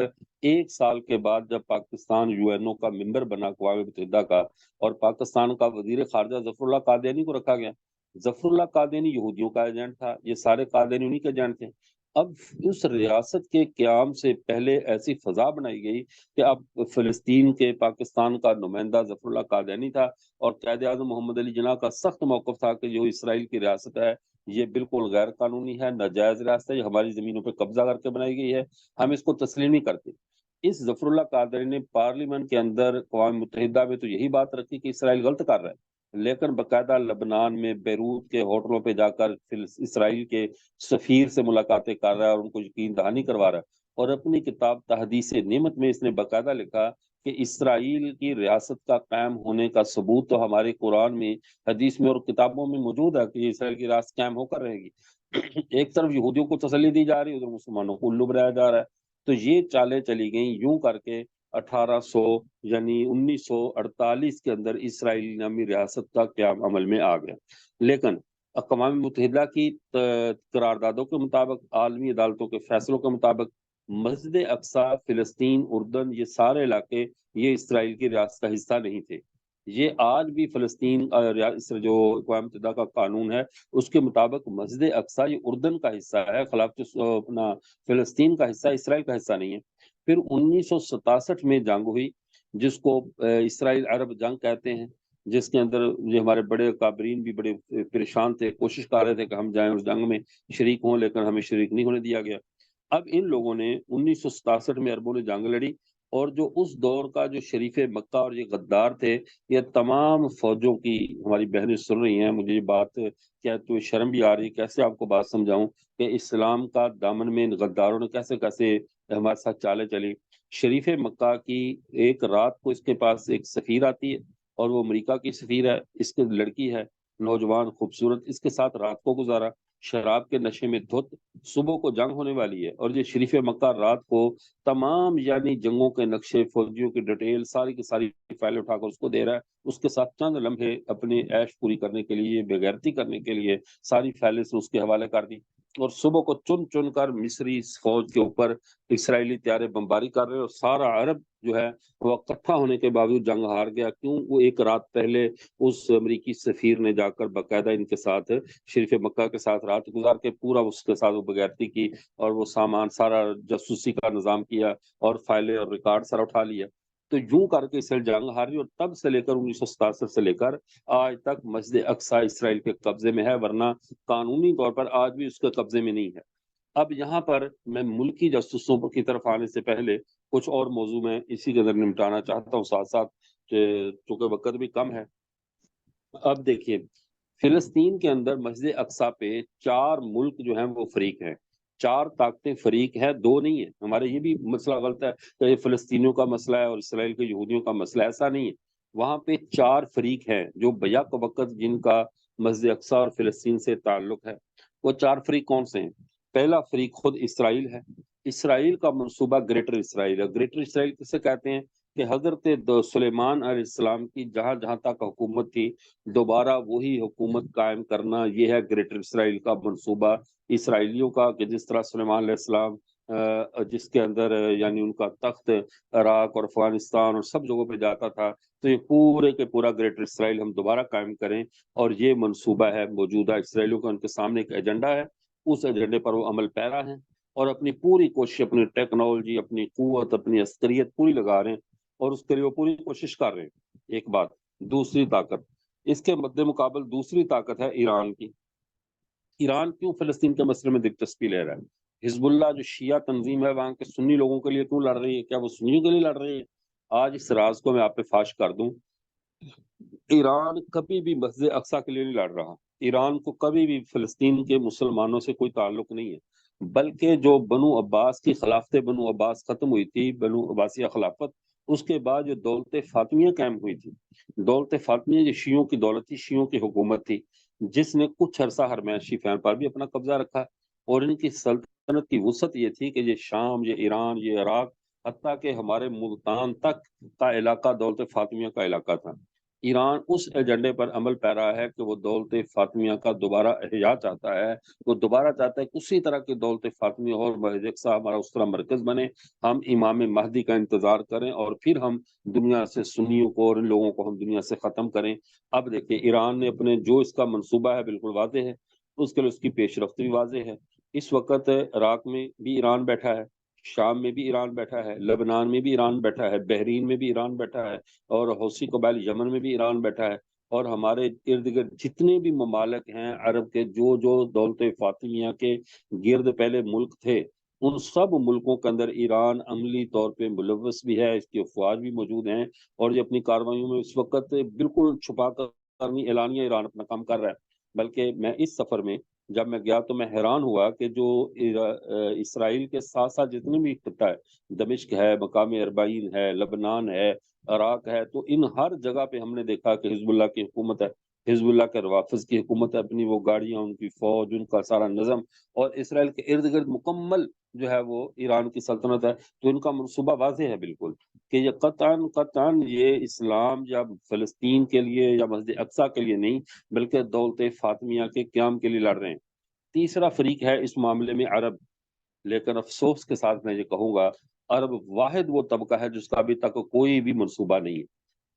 1 سال کے بعد جب پاکستان UN کا ممبر بنا، اقوام متحدہ کا، اور پاکستان کا وزیر خارجہ ظفر اللہ قادیانی کو رکھا گیا. ظفر اللہ قادیانی یہودیوں کا ایجنٹ تھا، یہ سارے قادیانی انہی کے ایجنٹ تھے. اب اس ریاست کے قیام سے پہلے ایسی فضا بنائی گئی کہ اب فلسطین کے پاکستان کا نمائندہ ظفر اللہ قادیانی تھا، اور قائد اعظم محمد علی جناح کا سخت موقف تھا کہ جو اسرائیل کی ریاست ہے یہ بالکل غیر قانونی ہے، ناجائز ریاست ہے، یہ ہماری زمینوں پہ قبضہ کر کے بنائی گئی ہے، ہم اس کو تسلیم نہیں کرتے. اس ظفر اللہ قادری نے پارلیمنٹ کے اندر اقوام متحدہ میں تو یہی بات رکھی کہ اسرائیل غلط کر رہا ہے، لیکن باقاعدہ لبنان میں بیروت کے ہوٹلوں پہ جا کر اسرائیل کے سفیر سے ملاقاتیں کر رہا ہے اور ان کو یقین دہانی کروا رہا ہے. اور اپنی کتاب تحدیث نعمت میں اس نے باقاعدہ لکھا کہ اسرائیل کی ریاست کا قائم ہونے کا ثبوت تو ہمارے قرآن میں، حدیث میں اور کتابوں میں موجود ہے کہ اسرائیل کی ریاست قائم ہو کر رہے گی. ایک طرف یہودیوں کو تسلی دی جا رہی ہے، ادھر مسلمانوں کو الو بنایا جا رہا ہے. تو یہ چالیں چلی گئیں یوں کر کے 1800 یعنی 1948 کے اندر اسرائیل نامی ریاست کا قیام عمل میں آ گیا. لیکن اقوام متحدہ کی قراردادوں کے مطابق، عالمی عدالتوں کے فیصلوں کے مطابق، مسجد اقصیٰ، فلسطین، اردن، یہ سارے علاقے یہ اسرائیل کی ریاست کا حصہ نہیں تھے. یہ آج بھی فلسطین جو اقوام متحدہ کا قانون ہے اس کے مطابق مسجد اقصیٰ یہ اردن کا حصہ ہے، خلافت اپنا فلسطین کا حصہ، اسرائیل کا حصہ نہیں ہے. پھر 1967 میں جنگ ہوئی جس کو اسرائیل عرب جنگ کہتے ہیں، جس کے اندر یہ ہمارے بڑے کابرین بھی بڑے پریشان تھے، کوشش کر رہے تھے کہ ہم جائیں اس جنگ میں شریک ہوں، لیکن ہمیں شریک نہیں ہونے دیا گیا. اب ان لوگوں نے 1967 میں عربوں نے جنگ لڑی، اور جو اس دور کا جو شریف مکہ اور یہ غدار تھے، یہ تمام فوجوں کی، ہماری بہنیں سن رہی ہیں، مجھے یہ بات کیا تو شرم بھی آ رہی ہے، کیسے آپ کو بات سمجھاؤں کہ اسلام کا دامن میں ان غداروں نے کیسے کیسے ہمارے ساتھ چالیں چلی. شریف مکہ کی ایک رات کو اس کے پاس ایک سفیر آتی ہے، اور وہ امریکہ کی سفیر ہے، اس کی لڑکی ہے نوجوان خوبصورت، اس کے ساتھ رات کو گزارا شراب کے نشے میں دھت. صبح کو جنگ ہونے والی ہے، اور یہ شریف مکہ رات کو تمام یعنی جنگوں کے نقشے، فوجیوں کی ڈیٹیل، ساری کی ساری فائل اٹھا کر اس کو دے رہا ہے، اس کے ساتھ چند لمحے اپنی عیش پوری کرنے کے لیے، بےغیرتی کرنے کے لیے ساری فائلیں سے اس کے حوالے کر دی، اور صبح کو چن چن کر مصری فوج کے اوپر اسرائیلی طیارے بمباری کر رہے، اور سارا عرب جو ہے وہ اکٹھا ہونے کے باوجود جنگ ہار گیا۔ کیوں؟ وہ ایک رات پہلے اس امریکی سفیر نے جا کر باقاعدہ ان کے ساتھ، شریف مکہ کے ساتھ رات گزار کے پورا اس کے ساتھ وہ بغیرتی کی، اور وہ سامان سارا جاسوسی کا نظام کیا، اور فائلیں اور ریکارڈ سارا اٹھا لیا۔ تو یوں کر کے اسرائیل جنگ ہاری، اور تب سے لے کر 1967 سے لے کر آج تک مسجد اقصی اسرائیل کے قبضے میں ہے، ورنہ قانونی طور پر آج بھی اس کے قبضے میں نہیں ہے۔ اب یہاں پر میں ملکی جاسوسوں کی طرف آنے سے پہلے کچھ اور موضوع میں اسی کے اندر نمٹانا چاہتا ہوں ساتھ ساتھ، چونکہ وقت بھی کم ہے۔ اب دیکھیے، فلسطین کے اندر مسجد اقصی پہ 4 ملک جو ہیں وہ فریق ہیں، 4 طاقتیں فریق ہیں، 2 نہیں ہیں۔ ہمارے یہ بھی مسئلہ غلط ہے کہ یہ فلسطینیوں کا مسئلہ ہے اور اسرائیل کے یہودیوں کا مسئلہ، ایسا نہیں ہے۔ وہاں پہ 4 فریق ہیں جو بیک وقت جن کا مسجد اقصی اور فلسطین سے تعلق ہے۔ وہ 4 فریق کون سے ہیں؟ پہلا فریق خود اسرائیل ہے۔ اسرائیل کا منصوبہ گریٹر اسرائیل ہے۔ گریٹر اسرائیل کسے کہتے ہیں؟ کہ حضرت سلیمان علیہ السلام کی جہاں جہاں تک حکومت تھی، دوبارہ وہی حکومت قائم کرنا، یہ ہے گریٹر اسرائیل کا منصوبہ اسرائیلیوں کا، کہ جس طرح سلیمان علیہ السلام جس کے اندر یعنی ان کا تخت عراق اور افغانستان اور سب جگہوں پہ جاتا تھا، تو یہ پورے کے پورا گریٹر اسرائیل ہم دوبارہ قائم کریں، اور یہ منصوبہ ہے موجودہ اسرائیلیوں کا، ان کے سامنے ایک ایجنڈا ہے، اس ایجنڈے پر وہ عمل پیرا ہیں، اور اپنی پوری کوشش، اپنی ٹیکنالوجی، اپنی قوت، اپنی عسکریت پوری لگا رہے ہیں، اور اس کے لیے وہ پوری کوشش کر رہے ہیں۔ ایک بات۔ دوسری طاقت، اس کے مد مقابل دوسری طاقت ہے ایران کی۔ ایران کیوں فلسطین کے مسئلے میں دلچسپی لے رہا ہے؟ حزب اللہ جو شیعہ تنظیم ہے وہاں کے سنی لوگوں کے لیے کیوں لڑ رہی ہے؟ کیا وہ سنیوں کے لیے لڑ رہی ہے؟ آج اس راز کو میں آپ پہ فاش کر دوں، ایران کبھی بھی مسجد اقصی کے لیے نہیں لڑ رہا۔ ایران کو کبھی بھی فلسطین کے مسلمانوں سے کوئی تعلق نہیں ہے، بلکہ جو بنو عباس کی خلافت بنو عباس ختم ہوئی تھی، بنو عباسیہ خلافت، اس کے بعد جو دولت فاطمیہ قائم ہوئی تھی، دولت فاطمیہ جو شیعوں کی دولت تھی، شیعوں کی حکومت تھی، جس نے کچھ عرصہ ہرمینشی فین پر بھی اپنا قبضہ رکھا، اور ان کی سلطنت کی وسعت یہ تھی کہ یہ شام، یہ ایران، یہ عراق، حتیٰ کہ ہمارے ملتان تک کا علاقہ دولت فاطمیہ کا علاقہ تھا۔ ایران اس ایجنڈے پر عمل پیرا ہے کہ وہ دولت فاطمیہ کا دوبارہ احیاء چاہتا ہے، وہ دوبارہ چاہتا ہے کہ اسی طرح کی دولت فاطمیہ اور مسجد اقصی ہمارا اس طرح مرکز بنے، ہم امام مہدی کا انتظار کریں، اور پھر ہم دنیا سے سنیوں کو اور ان لوگوں کو ہم دنیا سے ختم کریں۔ اب دیکھیں، ایران نے اپنے جو اس کا منصوبہ ہے بالکل واضح ہے، اس کے لیے اس کی پیش رفت بھی واضح ہے۔ اس وقت عراق میں بھی ایران بیٹھا ہے، شام میں بھی ایران بیٹھا ہے، لبنان میں بھی ایران بیٹھا ہے، بحرین میں بھی ایران بیٹھا ہے، اور حوثی قبائل یمن میں بھی ایران بیٹھا ہے، اور ہمارے ارد گرد جتنے بھی ممالک ہیں عرب کے، جو جو دولت فاطمیہ کے گرد پہلے ملک تھے، ان سب ملکوں کے اندر ایران عملی طور پہ ملوث بھی ہے، اس کی افواج بھی موجود ہیں، اور یہ اپنی کارروائیوں میں اس وقت بالکل چھپا کر اعلانیہ ایران اپنا کام کر رہا ہے۔ بلکہ میں اس سفر میں جب میں گیا تو میں حیران ہوا کہ جو اسرائیل کے ساتھ ساتھ جتنے بھی خطہ ہے، دمشق ہے، مقام اربعین ہے، لبنان ہے، عراق ہے، تو ان ہر جگہ پہ ہم نے دیکھا کہ حزب اللہ کی حکومت ہے، حزب اللہ کے روافظ کی حکومت ہے، اپنی وہ گاڑیاں، ان کی فوج، ان کا سارا نظم، اور اسرائیل کے ارد گرد مکمل جو ہے وہ ایران کی سلطنت ہے۔ تو ان کا منصوبہ واضح ہے بالکل، کہ یہ قطعاً یہ اسلام یا فلسطین کے لیے یا مسجد اقصی کے لیے نہیں، بلکہ دولت فاطمیہ کے قیام کے لیے لڑ رہے ہیں۔ تیسرا فریق ہے اس معاملے میں عرب، لیکن افسوس کے ساتھ میں یہ کہوں گا، عرب واحد وہ طبقہ ہے جس کا ابھی تک کوئی بھی منصوبہ نہیں ہے۔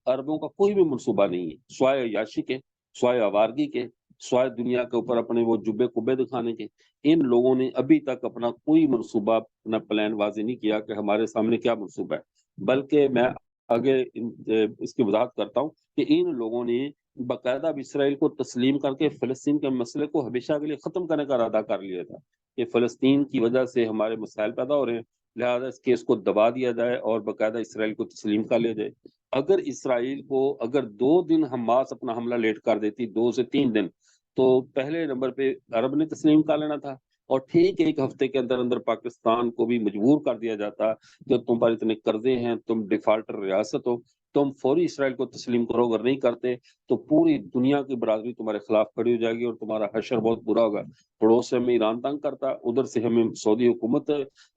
عربوں کا کوئی بھی منصوبہ نہیں ہے، سوائے عیاشی کے، سوائے آوارگی کے، سوائے دنیا کے اوپر اپنے وہ جبے کبے دکھانے کے، ان لوگوں نے ابھی تک اپنا کوئی منصوبہ، اپنا پلان واضح نہیں کیا کہ ہمارے سامنے کیا منصوبہ ہے۔ بلکہ میں آگے اس کی وضاحت کرتا ہوں کہ ان لوگوں نے باقاعدہ اب اسرائیل کو تسلیم کر کے فلسطین کے مسئلے کو ہمیشہ کے لیے ختم کرنے کا ارادہ کر لیا تھا، کہ فلسطین کی وجہ سے ہمارے مسائل پیدا ہو رہے ہیں، لہذا اس کیس کو دبا دیا جائے اور باقاعدہ اسرائیل کو تسلیم کر لیا جائے۔ اگر اسرائیل کو اگر 2 دن حماس اپنا حملہ لیٹ کر دیتی، 2 سے 3 دن، تو پہلے نمبر پہ عرب نے تسلیم کر لینا تھا، اور ٹھیک 1 ہفتے کے اندر اندر پاکستان کو بھی مجبور کر دیا جاتا کہ تم پر اتنے قرضے ہیں، تم ڈیفالٹر ریاست ہو، تم فوری اسرائیل کو تسلیم کرو، اگر نہیں کرتے تو پوری دنیا کی برادری تمہارے خلاف کھڑی ہو جائے گی اور تمہارا حشر بہت برا ہوگا۔ پڑوس سے ہمیں ایران تنگ کرتا، ادھر سے ہمیں سعودی حکومت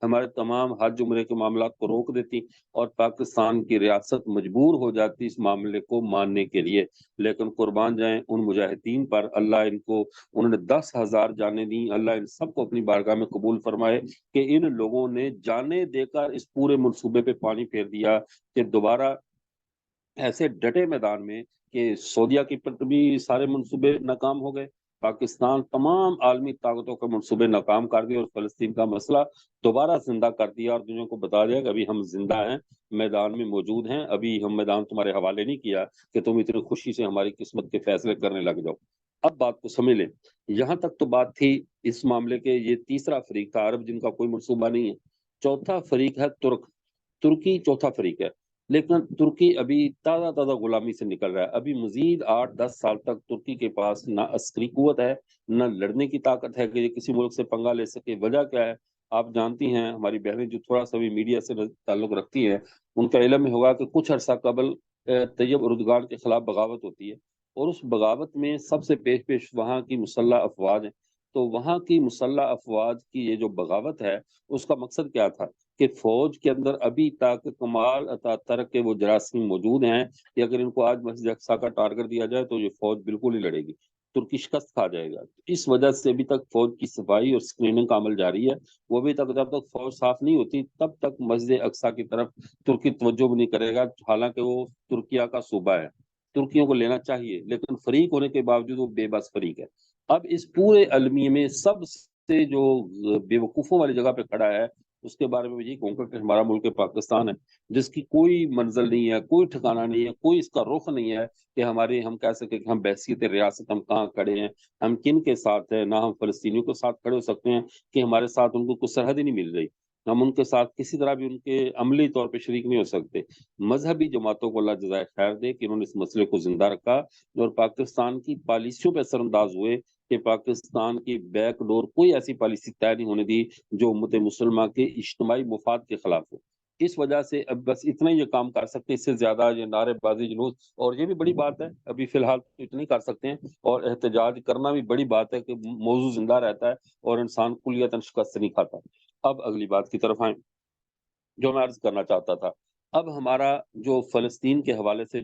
ہمارے تمام حج عمرے کے معاملات کو روک دیتی اور پاکستان کی ریاست مجبور ہو جاتی اس معاملے کو ماننے کے لیے۔ لیکن قربان جائیں ان مجاہدین پر، اللہ انہوں نے 10,000 جانیں دی، اللہ ان سب کو اپنی بارگاہ میں قبول فرمائے کہ ان لوگوں نے جانیں دے کر اس پورے منصوبے پہ پانی پھیر دیا کہ دوبارہ ایسے ڈٹے میدان میں کہ سعودیہ کی پر بھی سارے منصوبے ناکام ہو گئے، پاکستان تمام عالمی طاقتوں کے منصوبے ناکام کر دیے اور فلسطین کا مسئلہ دوبارہ زندہ کر دیا اور دنیا کو بتا دیا کہ ابھی ہم زندہ ہیں، میدان میں موجود ہیں، ابھی ہم میدان تمہارے حوالے نہیں کیا کہ تم اتنی خوشی سے ہماری قسمت کے فیصلے کرنے لگ جاؤ۔ اب بات کو سمجھ لیں، یہاں تک تو بات تھی اس معاملے کے، یہ تیسرا فریق تھا عرب جن کا کوئی منصوبہ نہیں ہے۔ چوتھا فریق ہے ترکی چوتھا فریق ہے، لیکن ترکی ابھی تازہ تازہ غلامی سے نکل رہا ہے۔ ابھی مزید 8-10 سال تک ترکی کے پاس نہ عسکری قوت ہے، نہ لڑنے کی طاقت ہے کہ یہ کسی ملک سے پنگا لے سکے۔ وجہ کیا ہے آپ جانتی ہیں، ہماری بہنیں جو تھوڑا سا بھی میڈیا سے تعلق رکھتی ہیں ان کا علم ہوگا کہ کچھ عرصہ قبل طیب اردگان کے خلاف بغاوت ہوتی ہے، اور اس بغاوت میں سب سے پیش وہاں کی مسلح افواج ہیں۔ تو وہاں کی مسلح افواج کی یہ جو بغاوت ہے اس کا مقصد کیا تھا کہ فوج کے اندر ابھی تک کمال ترک کے وہ جراثیم موجود ہیں کہ اگر ان کو آج مسجد اقصی کا ٹارگٹ دیا جائے تو یہ فوج بالکل ہی لڑے گی، ترکی شکست کھا جائے گا۔ اس وجہ سے ابھی تک فوج کی صفائی اور اسکریننگ کا عمل جاری ہے۔ وہ ابھی تک جب تک فوج صاف نہیں ہوتی تب تک مسجد اقصی کی طرف ترکی توجہ بھی نہیں کرے گا، حالانکہ وہ ترکیہ کا صوبہ ہے، ترکیوں کو لینا چاہیے، لیکن فریق ہونے کے باوجود وہ بے بس فریق ہے۔ اب اس پورے المیہ میں سب سے جو بے وقوفوں والی جگہ پہ کھڑا ہے اس کے بارے میں یہ کہوں گا کہ ہمارا ملک پاکستان ہے، جس کی کوئی منزل نہیں ہے، کوئی ٹھکانہ نہیں ہے، کوئی اس کا رخ نہیں ہے کہ ہم کہہ سکیں کہ ہم بحثیت ریاست ہم کہاں کھڑے ہیں، ہم کن کے ساتھ ہیں۔ نہ ہم فلسطینیوں کے ساتھ کھڑے ہو سکتے ہیں کہ ہمارے ساتھ ان کو کچھ سرحد ہی نہیں مل رہی، ہم ان کے ساتھ کسی طرح بھی ان کے عملی طور پہ شریک نہیں ہو سکتے۔ مذہبی جماعتوں کو اللہ جزائے خیر دے کہ انہوں نے اس مسئلے کو زندہ رکھا اور پاکستان کی پالیسیوں پہ اثر انداز ہوئے کہ پاکستان کی بیک ڈور کوئی ایسی پالیسی طے نہیں ہونے دی جو امت مسلمہ کے اجتماعی مفاد کے خلاف ہو۔ اس وجہ سے اب بس اتنا ہی یہ کام کر سکتے، اس سے زیادہ یہ نعرے بازی جلوس، اور یہ بھی بڑی بات ہے ابھی فی الحال تو اتنی کر سکتے ہیں، اور احتجاج کرنا بھی بڑی بات ہے کہ موضوع زندہ رہتا ہے اور انسان کلیتاً شکست نہیں کھاتا۔ اب اگلی بات کی طرف آئیں جو میں عرض کرنا چاہتا تھا۔ اب ہمارا جو فلسطین کے حوالے سے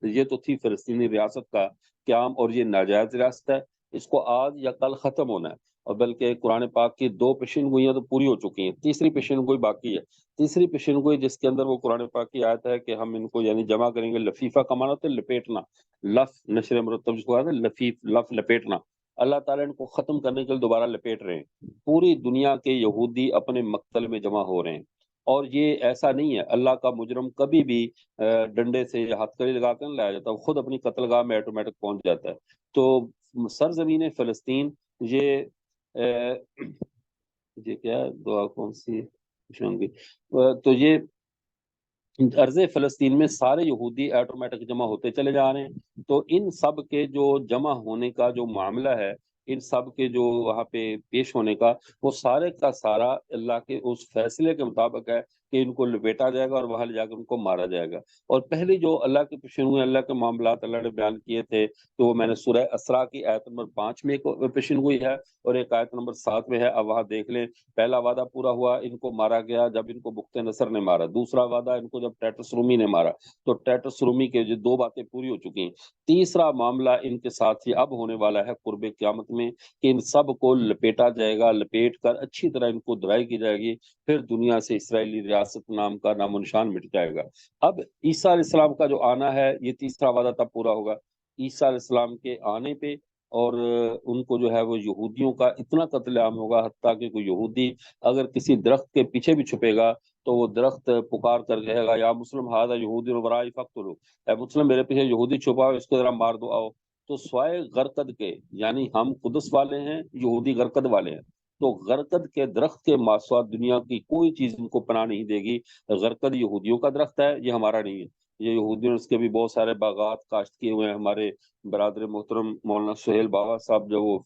یہ تو تھی فلسطینی ریاست کا قیام، اور یہ ناجائز ریاست ہے، اس کو آج یا کل ختم ہونا ہے، اور بلکہ قرآن پاک کی 2 پیشین گوئیاں تو پوری ہو چکی ہیں، تیسری پیشین گوئی باقی ہے۔ تیسری پیشین گوئی جس کے اندر وہ قرآن پاک کی آیت ہے کہ ہم ان کو یعنی جمع کریں گے، لفیفہ کا معنی ہوتا ہے لپیٹنا، لف نشر مرتب جس کو کہا ہے لفیف، لف لپیٹنا، اللہ تعالیٰ ان کو ختم کرنے کے لیے دوبارہ لپیٹ رہے ہیں۔ پوری دنیا کے یہودی اپنے مقتل میں جمع ہو رہے ہیں، اور یہ ایسا نہیں ہے، اللہ کا مجرم کبھی بھی ڈنڈے سے یا ہتھکڑی لگا کر نہیں لایا جاتا، وہ خود اپنی قتل گاہ میں آٹومیٹک پہنچ جاتا ہے۔ تو سرزمین فلسطین یہ کیا ہے دعا کون سی تو یہ ارض فلسطین میں سارے یہودی آٹومیٹک جمع ہوتے چلے جا رہے ہیں۔ تو ان سب کے جو جمع ہونے کا جو معاملہ ہے، ان سب کے جو وہاں پہ پیش ہونے کا، وہ سارے کا سارا اللہ کے اس فیصلے کے مطابق ہے کہ ان کو لپیٹا جائے گا اور وہاں لے جا کر ان کو مارا جائے گا۔ اور پہلی جو اللہ کے پیشین ہوئے، اللہ کے معاملات اللہ نے بیان کیے تھے، تو وہ میں نے سورہ اسراء کی آیت نمبر 5 میں ایک پیشین ہوئی ہے اور ایک آیت نمبر 7 میں ہے۔ اب وہاں دیکھ لیں، پہلا وعدہ پورا ہوا، ان کو مارا گیا جب ان کو بخت نصر نے مارا۔ دوسرا وعدہ ان کو جب ٹیٹس رومی نے مارا، تو ٹیٹس رومی کے جو 2 باتیں پوری ہو چکی ہیں۔ تیسرا معاملہ ان کے ساتھ ہی اب ہونے والا ہے قرب قیامت میں کہ ان سب کو لپیٹا جائے گا، لپیٹ کر اچھی طرح ان کو دھرائی کی جائے گی، پھر دنیا سے اسرائیلی ریاست نام کا نام و نشان مٹ جائے گا۔ اب عیسیٰ علیہ السلام کا جو آنا ہے، یہ تیسرا وعدہ تب پورا ہوگا عیسیٰ علیہ السلام کے آنے پہ، اور ان کو جو ہے وہ یہودیوں کا اتنا قتل عام ہوگا، حتیٰ کہ کوئی یہودی اگر کسی درخت کے پیچھے بھی چھپے گا تو وہ درخت پکار کر کہے گا یا مسلم ھذا یہودی ورائی فقتلوا، اے مسلم میرے پیچھے یہودی چھپا ہو، اس کو ذرا مار دو آؤ۔ تو سوائے غرقد کے، یعنی ہم قدس والے ہیں، یہودی غرقد والے ہیں، تو غرقد کے درخت کے ماسوات دنیا کی کوئی چیز ان کو پناہ نہیں دے گی۔ غرقد یہودیوں کا درخت ہے، یہ ہمارا نہیں ہے، یہ یہودیوں نے اس کے بھی بہت سارے باغات کاشت کیے ہوئے ہیں۔ ہمارے برادر محترم مولانا سہیل بابا صاحب جو وہ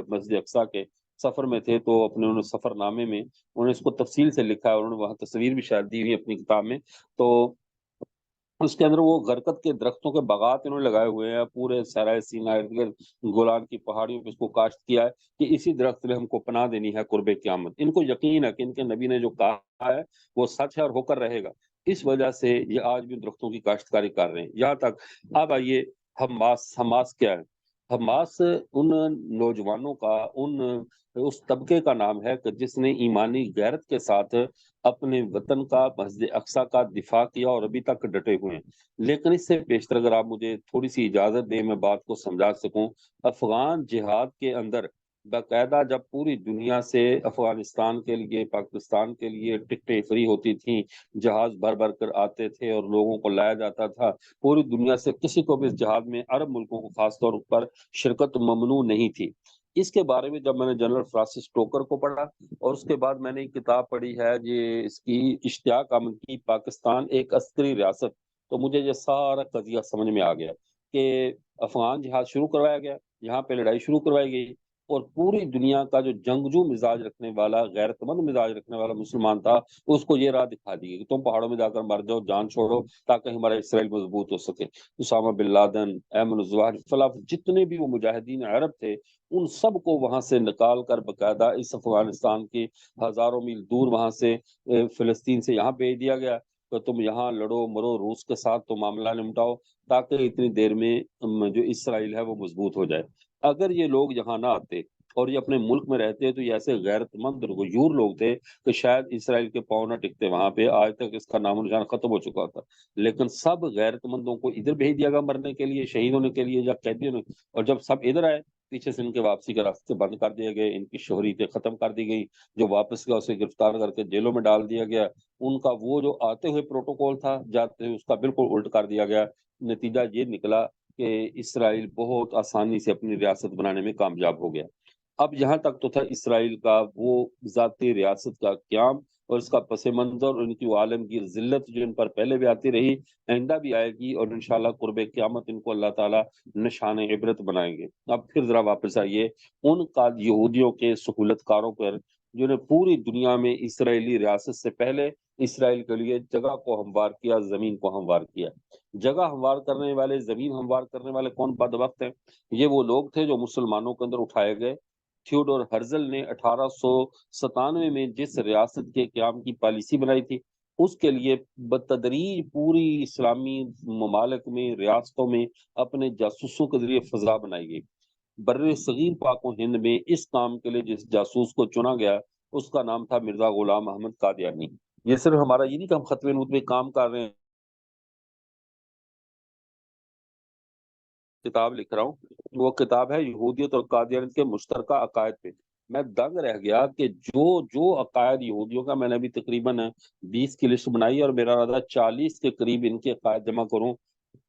مسجد اقصی کے سفر میں تھے، تو اپنے انہوں نے سفر نامے میں انہوں نے اس کو تفصیل سے لکھا ہے، اور انہوں نے وہاں تصویر بھی شاید دی ہوئی اپنی کتاب میں۔ تو اس کے اندر وہ غرقت کے درختوں کے باغات انہوں نے لگائے ہوئے ہیں، پورے صحرائے سینا ارد گرد گولان کی پہاڑیوں پہ اس کو کاشت کیا ہے کہ اسی درخت نے ہم کو پناہ دینی ہے قرب قیامت۔ ان کو یقین ہے کہ ان کے نبی نے جو کہا ہے وہ سچ ہے اور ہو کر رہے گا، اس وجہ سے یہ آج بھی درختوں کی کاشتکاری کر رہے ہیں یہاں تک۔ اب آئیے حماس کیا ہے؟ حماس ان نوجوانوں کا، اس طبقے کا نام ہے کہ جس نے ایمانی غیرت کے ساتھ اپنے وطن کا، مسجد اقصی کا دفاع کیا اور ابھی تک ڈٹے ہوئے ہیں۔ لیکن اس سے بیشتر اگر آپ مجھے تھوڑی سی اجازت دیں میں بات کو سمجھا سکوں، افغان جہاد کے اندر باقاعدہ جب پوری دنیا سے افغانستان کے لیے، پاکستان کے لیے ٹکٹیں فری ہوتی تھیں، جہاز بھر بھر کر آتے تھے اور لوگوں کو لایا جاتا تھا پوری دنیا سے، کسی کو بھی اس جہاد میں، عرب ملکوں کو خاص طور پر شرکت ممنوع نہیں تھی۔ اس کے بارے میں جب میں نے جنرل فرانسس ٹوکر کو پڑھا اور اس کے بعد میں نے ایک کتاب پڑھی ہے یہ اس کی اشتیاق احمد کی پاکستان ایک عسکری ریاست، تو مجھے یہ سارا قضیہ سمجھ میں آ گیا کہ افغان جہاد شروع کروایا گیا، یہاں پہ لڑائی شروع کروائی گئی، اور پوری دنیا کا جو جنگجو مزاج رکھنے والا، غیرت مند مزاج رکھنے والا مسلمان تھا، اس کو یہ راہ دکھا دی گئی کہ تم پہاڑوں میں جا کر مر جاؤ، جان چھوڑو تاکہ ہمارا اسرائیل مضبوط ہو سکے۔ اسامہ بن لادن، ایمن الظواہر، فلاں جتنے بھی وہ مجاہدین عرب تھے، ان سب کو وہاں سے نکال کر باقاعدہ اس افغانستان کی ہزاروں میل دور وہاں سے فلسطین سے یہاں بھیج دیا گیا کہ تم یہاں لڑو مرو روس کے ساتھ، تو معاملہ نمٹاؤ تاکہ اتنی دیر میں جو اسرائیل ہے وہ مضبوط ہو جائے۔ اگر یہ لوگ یہاں نہ آتے اور یہ اپنے ملک میں رہتے تو یہ ایسے غیرت مند غیور لوگ تھے کہ شاید اسرائیل کے پاؤں نہ ٹکتے وہاں پہ، آج تک اس کا نام و نشان ختم ہو چکا تھا۔ لیکن سب غیرت مندوں کو ادھر بھیج دیا گیا مرنے کے لیے، شہید ہونے کے لیے یا قیدی ہونے، اور جب سب ادھر آئے پیچھے سے ان کے واپسی کے راستے بند کر دیے گئے، ان کی شہریتیں ختم کر دی گئی، جو واپس گیا اسے گرفتار کر کے جیلوں میں ڈال دیا گیا، ان کا وہ جو آتے ہوئے پروٹوکول تھا جاتے ہوئے اس کا بالکل الٹ کر دیا گیا۔ نتیجہ یہ نکلا کہ اسرائیل بہت آسانی سے اپنی ریاست بنانے میں کامیاب ہو گیا۔ اب یہاں تک تو تھا اسرائیل کا وہ ذاتی ریاست کا قیام اور اس کا پس منظر اور ان کی وہ عالمگیر ذلت جو ان پر پہلے بھی آتی رہی، آئندہ بھی آئے گی، اور انشاءاللہ قرب قیامت ان کو اللہ تعالیٰ نشان عبرت بنائیں گے۔ اب پھر ذرا واپس آئیے ان کا یہودیوں کے سہولت کاروں پر، جنہوں نے پوری دنیا میں اسرائیلی ریاست سے پہلے اسرائیل کے لیے جگہ کو ہموار کیا، زمین کو ہموار کیا۔ جگہ ہموار کرنے والے، زمین ہموار کرنے والے کون بدبخت ہیں؟ یہ وہ لوگ تھے جو مسلمانوں کے اندر اٹھائے گئے۔ تھیوڈور ہرزل نے 1897 میں جس ریاست کے قیام کی پالیسی بنائی تھی، اس کے لیے بتدریج پوری اسلامی ممالک میں، ریاستوں میں اپنے جاسوسوں کے ذریعے فضا بنائی گئی۔ بر صغیر پاک و ہند میں اس کام کے لیے جس جاسوس کو چنا گیا اس کا نام تھا مرزا غلام احمد قادیانی۔ یہ صرف ہمارا یہ نہیں کہ ہم ختم نبوت میں کام کر رہے ہیں، کتاب لکھ رہا ہوں، وہ کتاب ہے یہودیت اور قادیانیت کے مشترکہ عقائد پہ۔ میں دنگ رہ گیا کہ جو عقائد یہودیوں کا، میں نے ابھی تقریباً 20 کی لسٹ بنائی اور میرا ارادہ 40 کے قریب ان کے عقائد جمع کروں،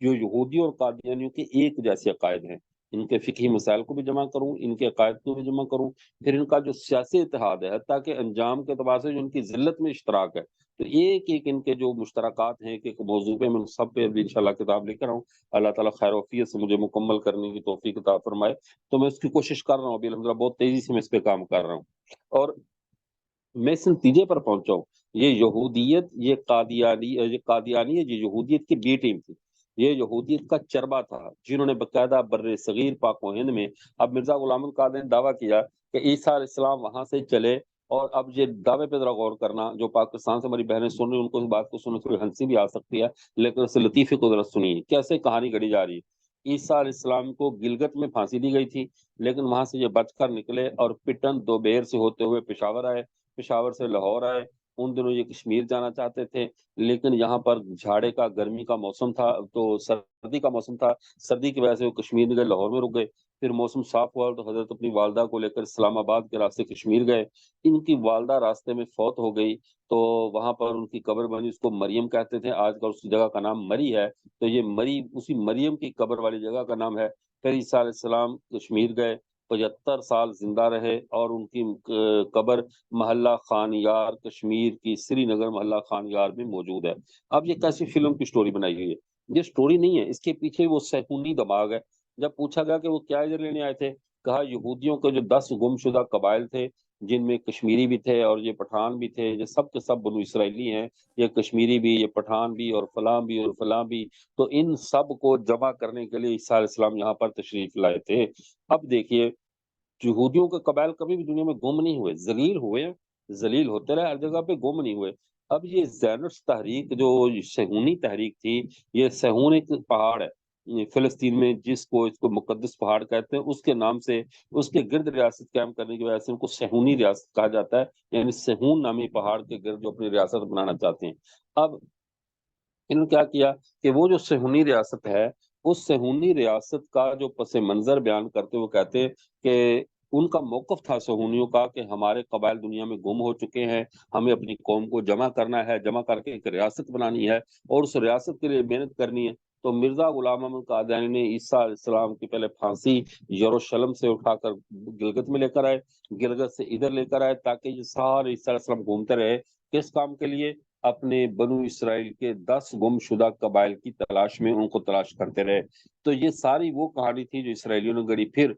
جو یہودیوں اور قادیانیوں کے ایک جیسے عقائد ہیں، ان کے فقہی مسائل کو بھی جمع کروں، ان کے عقائد کو بھی جمع کروں، پھر ان کا جو سیاسی اتحاد ہے، حتیٰ کہ انجام کے اعتبار سے جو ان کی ذلت میں اشتراک ہے، تو ایک ایک ان کے جو مشترکات ہیں کہ موضوع پہ میں سب پہ بھی انشاءاللہ کتاب لکھ رہا ہوں۔ اللہ تعالیٰ خیر و عافیت سے مجھے مکمل کرنے کی توفیق عطا فرمائے، تو میں اس کی کوشش کر رہا ہوں، ابھی الحمدللہ بہت تیزی سے میں اس پہ کام کر رہا ہوں، اور میں اس نتیجے پر پہنچا ہوں۔ یہ یہودیت، یہ قادیانی یہ یہودیت کی بی ٹیم تھی، یہ یہودیت کا چربا تھا، جنہوں نے باقاعدہ بر صغیر پاک و ہند میں، اب مرزا غلام القادری نے دعویٰ کیا کہ عیسیٰ علیہ السلام وہاں سے چلے، اور اب یہ دعوے پہ ذرا غور کرنا، جو پاکستان سے ہماری بہنیں سن رہی ہیں ان کو اس بات کو سننے تھوڑی ہنسی بھی آ سکتی ہے، لیکن اس لطیفے کو ذرا سنیے کیسے کہانی گھڑی جا رہی ہے۔ عیسیٰ علیہ السلام کو گلگت میں پھانسی دی گئی تھی، لیکن وہاں سے یہ بچ کر نکلے اور پٹن دوبیر سے ہوتے ہوئے پشاور آئے، پشاور سے لاہور آئے۔ ان دنوں یہ کشمیر جانا چاہتے تھے، لیکن یہاں پر جھاڑے کا، گرمی کا موسم تھا، تو سردی کا موسم تھا، سردی کی وجہ سے وہ کشمیر نہیں گئے، لاہور میں رک گئے۔ پھر موسم صاف ہوا تو حضرت اپنی والدہ کو لے کر اسلام آباد کے راستے کشمیر گئے۔ ان کی والدہ راستے میں فوت ہو گئی، تو وہاں پر ان کی قبر بنی، اس کو مریم کہتے تھے، آج کل اس جگہ کا نام مری ہے، تو یہ مری اسی مریم کی قبر والی جگہ کا نام ہے۔ پھر عیسیٰ علیہ السلام کشمیر گئے، 75 سال زندہ رہے، اور ان کی قبر محلہ خان یار، کشمیر کی سری نگر محلہ خان یار میں موجود ہے۔ اب یہ کیسی فلم کی سٹوری بنائی گئی ہے؟ یہ سٹوری نہیں ہے، اس کے پیچھے وہ سیکولری دماغ ہے۔ جب پوچھا گیا کہ وہ کیا ادھر لینے آئے تھے، کہا یہودیوں کے جو 10 گم شدہ قبائل تھے جن میں کشمیری بھی تھے اور یہ پٹھان بھی تھے، یہ سب کے سب بنو اسرائیلی ہیں، یہ کشمیری بھی، یہ پٹھان بھی، اور فلاں بھی اور فلاں بھی۔ تو ان سب کو جمع کرنے کے لیے عیسیٰ علیہ السلام یہاں پر تشریف لائے تھے۔ اب دیکھیے، یہودیوں کے قبائل کبھی بھی دنیا میں گم نہیں ہوئے، ذلیل ہوئے، ذلیل ہوتے رہے ہر جگہ پہ، گم نہیں ہوئے۔ اب یہ زینٹس تحریک جو صہیونی تحریک تھی، یہ صہیون ایک پہاڑ ہے یہ فلسطین میں، جس کو اس کو مقدس پہاڑ کہتے ہیں، اس کے نام سے اس کے گرد ریاست قائم کرنے کی وجہ سے ان کو صہیونی ریاست کہا جاتا ہے، یعنی صہیون نامی پہاڑ کے گرد جو اپنی ریاست بنانا چاہتے ہیں۔ اب انہوں نے کیا کیا کہ وہ جو صہیونی ریاست ہے، اس صہیونی ریاست کا جو پس منظر بیان کرتے وہ کہتے کہ ان کا موقف تھا صہیونیوں کا کہ ہمارے قبائل دنیا میں گم ہو چکے ہیں، ہمیں اپنی قوم کو جمع کرنا ہے، جمع کر کے ایک ریاست بنانی ہے اور اس ریاست کے لیے محنت کرنی ہے۔ تو مرزا غلام احمد قادیانی نے عیسیٰ علیہ السلام کی پہلے پھانسی یروشلم سے اٹھا کر گلگت میں لے کر آئے، گلگت سے ادھر لے کر آئے، تاکہ یہ سارے عیسیٰ علیہ السلام گھومتے رہے، کس کام کے لیے؟ اپنے بنو اسرائیل کے 10 گم شدہ قبائل کی تلاش میں ان کو تلاش کرتے رہے۔ تو یہ ساری وہ کہانی تھی جو اسرائیلیوں نے گڑھی۔ پھر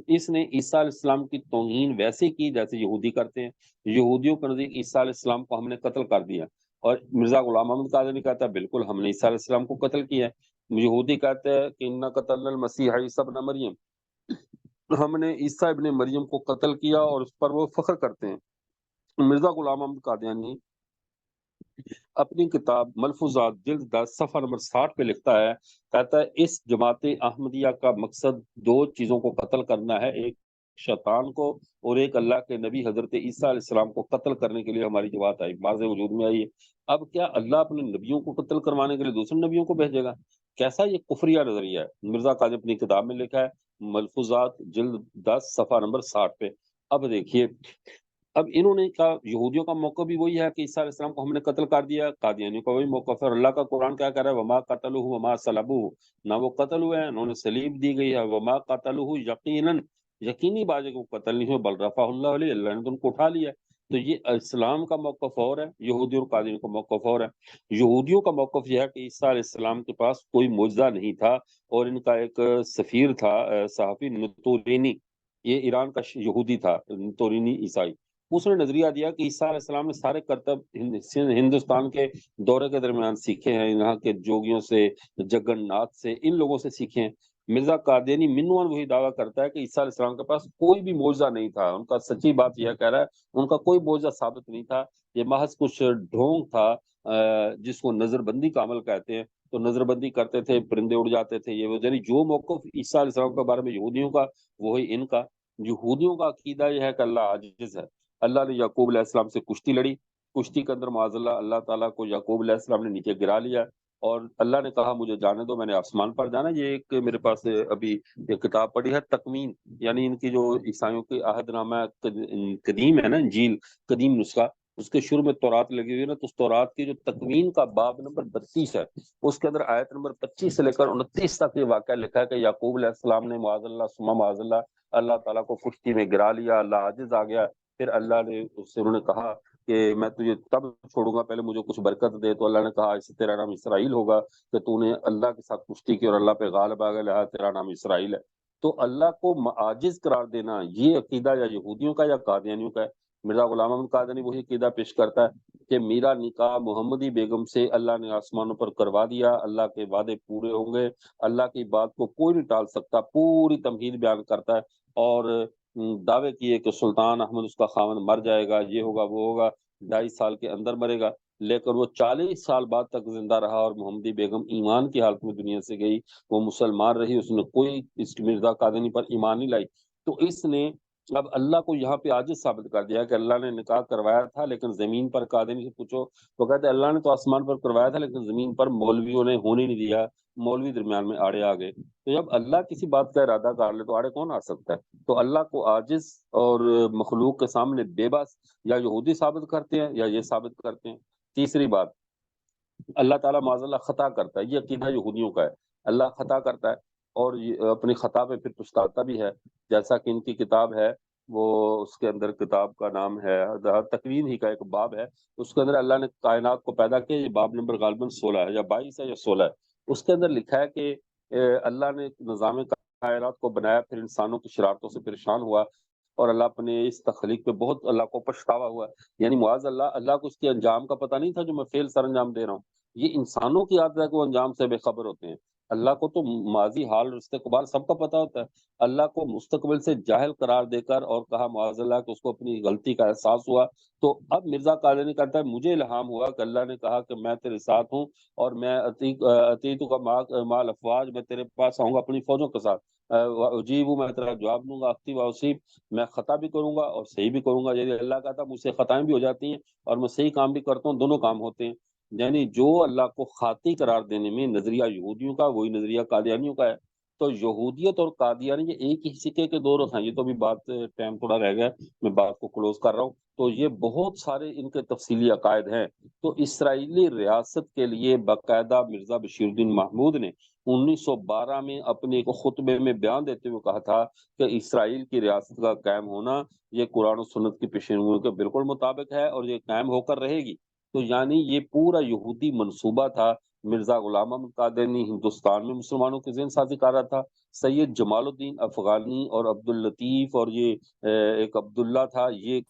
اس نے عیسیٰ علیہ السلام کی توہین ویسے کی جیسے یہودی کرتے ہیں۔ یہودیوں کے نزدیک عیسیٰ علیہ السلام کو ہم نے قتل کر دیا، اور مرزا غلام احمد قادیانی کہتا ہے بالکل ہم نے عیسیٰ علیہ السلام کو قتل کیا ہے۔ یہودی کہتے ہیں کہ انا قتلنا المسیح عیسی ابن مریم، ہم نے عیسیٰ ابن مریم کو قتل کیا، اور اس پر وہ فخر کرتے ہیں۔ مرزا غلام احمد قادیانی اپنی کتاب ملفوظات جلد 10 صفحہ نمبر 60 پہ لکھتا ہے، کہتا ہے اس جماعت احمدیہ کا مقصد 2 چیزوں کو قتل کرنا ہے، ایک شیطان کو اور ایک اللہ کے نبی حضرت عیسیٰ علیہ السلام کو قتل کرنے کے لیے ہماری جماعت آئی، بعض وجود میں آئی ہے۔ اب کیا اللہ اپنے نبیوں کو قتل کروانے کے لیے دوسرے نبیوں کو بھیجے گا؟ کیسا یہ کفریہ نظریہ ہے؟ مرزا قادی اپنی کتاب میں لکھا ہے ملفوظات جلد 10 صفحہ نمبر 60 پہ۔ اب دیکھیے، اب انہوں نے کہا یہودیوں کا موقع بھی وہی ہے کہ عیسیٰ علیہ السلام کو ہم نے قتل کر دیا، قادیانیوں کا وہی موقف ہے، اور اللہ کا قرآن کیا کہہ رہا ہے؟ وما قتلوہ وما صلبوہ، نہ وہ قتل ہوئے ہیں، انہوں نے صلیب دی گئی ہے، وما قتلوہ یقیناً، یقینی بات ہے کہ وہ قتل نہیں ہوئے، بل رفعہ اللہ علیہ، اللہ نے تو ان کو اٹھا لیا ہے۔ تو یہ اسلام کا موقف اور ہے، یہودیوں اور قادیانیوں کا موقف اور ہے۔ یہودیوں کا موقف یہ ہے کہ عیسیٰ علیہ السلام کے پاس کوئی معجزہ نہیں تھا، اور ان کا ایک سفیر تھا صحافی نتورینی، یہ ایران کا یہودی تھا، نتورینی عیسائی، اس نے نظریہ دیا کہ عیسیٰ علیہ السلام نے سارے کرتب ہندوستان کے دورے کے درمیان سیکھے ہیں، یہاں کے جوگیوں سے، جگن ناتھ سے، ان لوگوں سے سیکھے ہیں۔ مرزا قادیانی منوان وہی دعویٰ کرتا ہے کہ عیسیٰ علیہ السلام کے پاس کوئی بھی معجزہ نہیں تھا، ان کا سچی بات یہ کہہ رہا ہے، ان کا کوئی معجزہ ثابت نہیں تھا، یہ محض کچھ ڈھونگ تھا، جس کو نظر بندی کا عمل کہتے ہیں۔ تو نظر بندی کرتے تھے، پرندے اڑ جاتے تھے، یہ یعنی جو موقف عیسیٰ علیہ السلام کے بارے میں یہودیوں کا، وہی ان کا۔ یہودیوں کا عقیدہ یہ ہے کہ اللہ عاجز ہے۔ اللہ نے یعقوب علیہ السلام سے کشتی لڑی، کشتی کے اندر معاذ اللہ تعالیٰ کو یعقوب علیہ السلام نے نیچے گرا لیا، اور اللہ نے کہا مجھے جانے دو، میں نے آسمان پر جانا۔ یہ ایک میرے پاس ابھی یہ کتاب پڑھی ہے تکوین، یعنی ان کی جو عیسائیوں کی عہد نامہ قدیم ہے نا، انجیل قدیم نسخہ، اس کے شروع میں تورات لگی ہوئی ہے نا، تو اس تورات کی جو تکوین کا باب نمبر 32 ہے، اس کے اندر آیت نمبر 25 سے لے کر 29 تک یہ واقعہ لکھا ہے کہ یعقوب علیہ السلام نے معاذ اللہ ثم معاذ اللہ تعالیٰ کو کشتی میں گرا لیا، اللہ عاجز آ گیا۔ پھر اللہ نے اس سے، انہوں نے کہا کہ میں تجھے تب چھوڑوں گا، پہلے مجھے کچھ برکت دے۔ تو اللہ نے کہا اس سے تیرا نام اسرائیل ہوگا، کہ تو نے اللہ کے ساتھ کشتی کی اور اللہ پہ غالب آ گیا، لہٰذا تیرا نام اسرائیل ہے۔ تو اللہ کو عاجز قرار دینا، یہ عقیدہ یا یہودیوں کا یا قادیانیوں کا ہے۔ مرزا غلام احمد قادیانی وہی عقیدہ پیش کرتا ہے کہ میرا نکاح محمدی بیگم سے اللہ نے آسمانوں پر کروا دیا، اللہ کے وعدے پورے ہوں گے، اللہ کی بات کو کوئی نہیں ٹال سکتا، پوری تمہید بیان کرتا ہے، اور دعوے کیے کہ سلطان احمد اس کا خاوند مر جائے گا، یہ ہوگا وہ ہوگا، 2.5 سال کے اندر مرے گا، لیکن وہ 40 سال بعد تک زندہ رہا، اور محمدی بیگم ایمان کی حالت میں دنیا سے گئی، وہ مسلمان رہی، اس نے کوئی اس مرزا قادیانی پر ایمان نہیں لائی۔ تو اس نے اب اللہ کو یہاں پہ عاجز ثابت کر دیا کہ اللہ نے نکاح کروایا تھا، لیکن زمین پر قادیانی سے پوچھو وہ کہتے ہیں اللہ نے تو آسمان پر کروایا تھا، لیکن زمین پر مولویوں نے ہونے نہیں دیا، مولوی درمیان میں آڑے آ گئے۔ تو جب اللہ کسی بات کا ارادہ کر لے تو آڑے کون آ سکتا ہے؟ تو اللہ کو عاجز اور مخلوق کے سامنے بے بس یا یہودی ثابت کرتے ہیں یا یہ ثابت کرتے ہیں۔ تیسری بات، اللہ تعالیٰ معاذ اللہ خطا کرتا ہے، یہ عقیدہ یہودیوں کا ہے، اللہ خطا کرتا ہے، اور اپنی خطا پہ پھر پچھتاتا بھی ہے، جیسا کہ ان کی کتاب ہے، وہ اس کے اندر کتاب کا نام ہے تکوین ہی کا ایک باب ہے، اس کے اندر اللہ نے کائنات کو پیدا کیا، یہ باب نمبر غالباً 16 ہے یا 22 ہے یا 16 ہے، اس کے اندر لکھا ہے کہ اللہ نے نظام کائنات کو بنایا، پھر انسانوں کی شرارتوں سے پریشان ہوا، اور اللہ اپنے اس تخلیق پہ بہت اللہ کو پچھتاوا ہوا ہے، یعنی معاذ اللہ، اللہ کو اس کے انجام کا پتہ نہیں تھا جو میں فعل سر انجام دے رہا ہوں۔ یہ انسانوں کی عادت ہے کہ وہ انجام سے بے خبر ہوتے ہیں۔ اللہ کو تو ماضی، حال اور استقبال سب کا پتہ ہوتا ہے۔ اللہ کو مستقبل سے جاہل قرار دے کر اور کہا معاذ اللہ کہ اس کو اپنی غلطی کا احساس ہوا۔ تو اب مرزا قادیانی کہتا ہے مجھے الہام ہوا کہ اللہ نے کہا کہ میں تیرے ساتھ ہوں، اور میں اتیت کا مال افواج، میں تیرے پاس آؤں گا اپنی فوجوں کے ساتھ، اجیب ہوں، میں تیرا جواب دوں گا، اختی و اصیب، میں خطا بھی کروں گا اور صحیح بھی کروں گا، یعنی اللہ کہتا مجھ سے خطائیں بھی ہو جاتی ہیں اور میں صحیح کام بھی کرتا ہوں، دونوں کام ہوتے ہیں۔ یعنی جو اللہ کو خاطی قرار دینے میں نظریہ یہودیوں کا وہی نظریہ قادیانیوں کا ہے۔ تو یہودیت اور قادیانی یہ ایک ہی سکے کے دو رخ ہیں۔ یہ تو بھی بات ٹائم تھوڑا رہ گیا، میں بات کو کلوز کر رہا ہوں۔ تو یہ بہت سارے ان کے تفصیلی عقائد ہیں۔ تو اسرائیلی ریاست کے لیے باقاعدہ مرزا بشیر الدین محمود نے 1912 میں اپنے ایک خطبے میں بیان دیتے ہوئے کہا تھا کہ اسرائیل کی ریاست کا قائم ہونا یہ قرآن و سنت کی پیشین کے بالکل مطابق ہے اور یہ قائم ہو کر رہے گی۔ تو یعنی یہ پورا یہودی منصوبہ تھا۔ مرزا غلام احمد قادیانی ہندوستان میں مسلمانوں کی ذہن سازی کر رہا تھا۔ سید جمال الدین افغانی اور عبد اللطیف اور یہ ایک عبداللہ تھا، یہ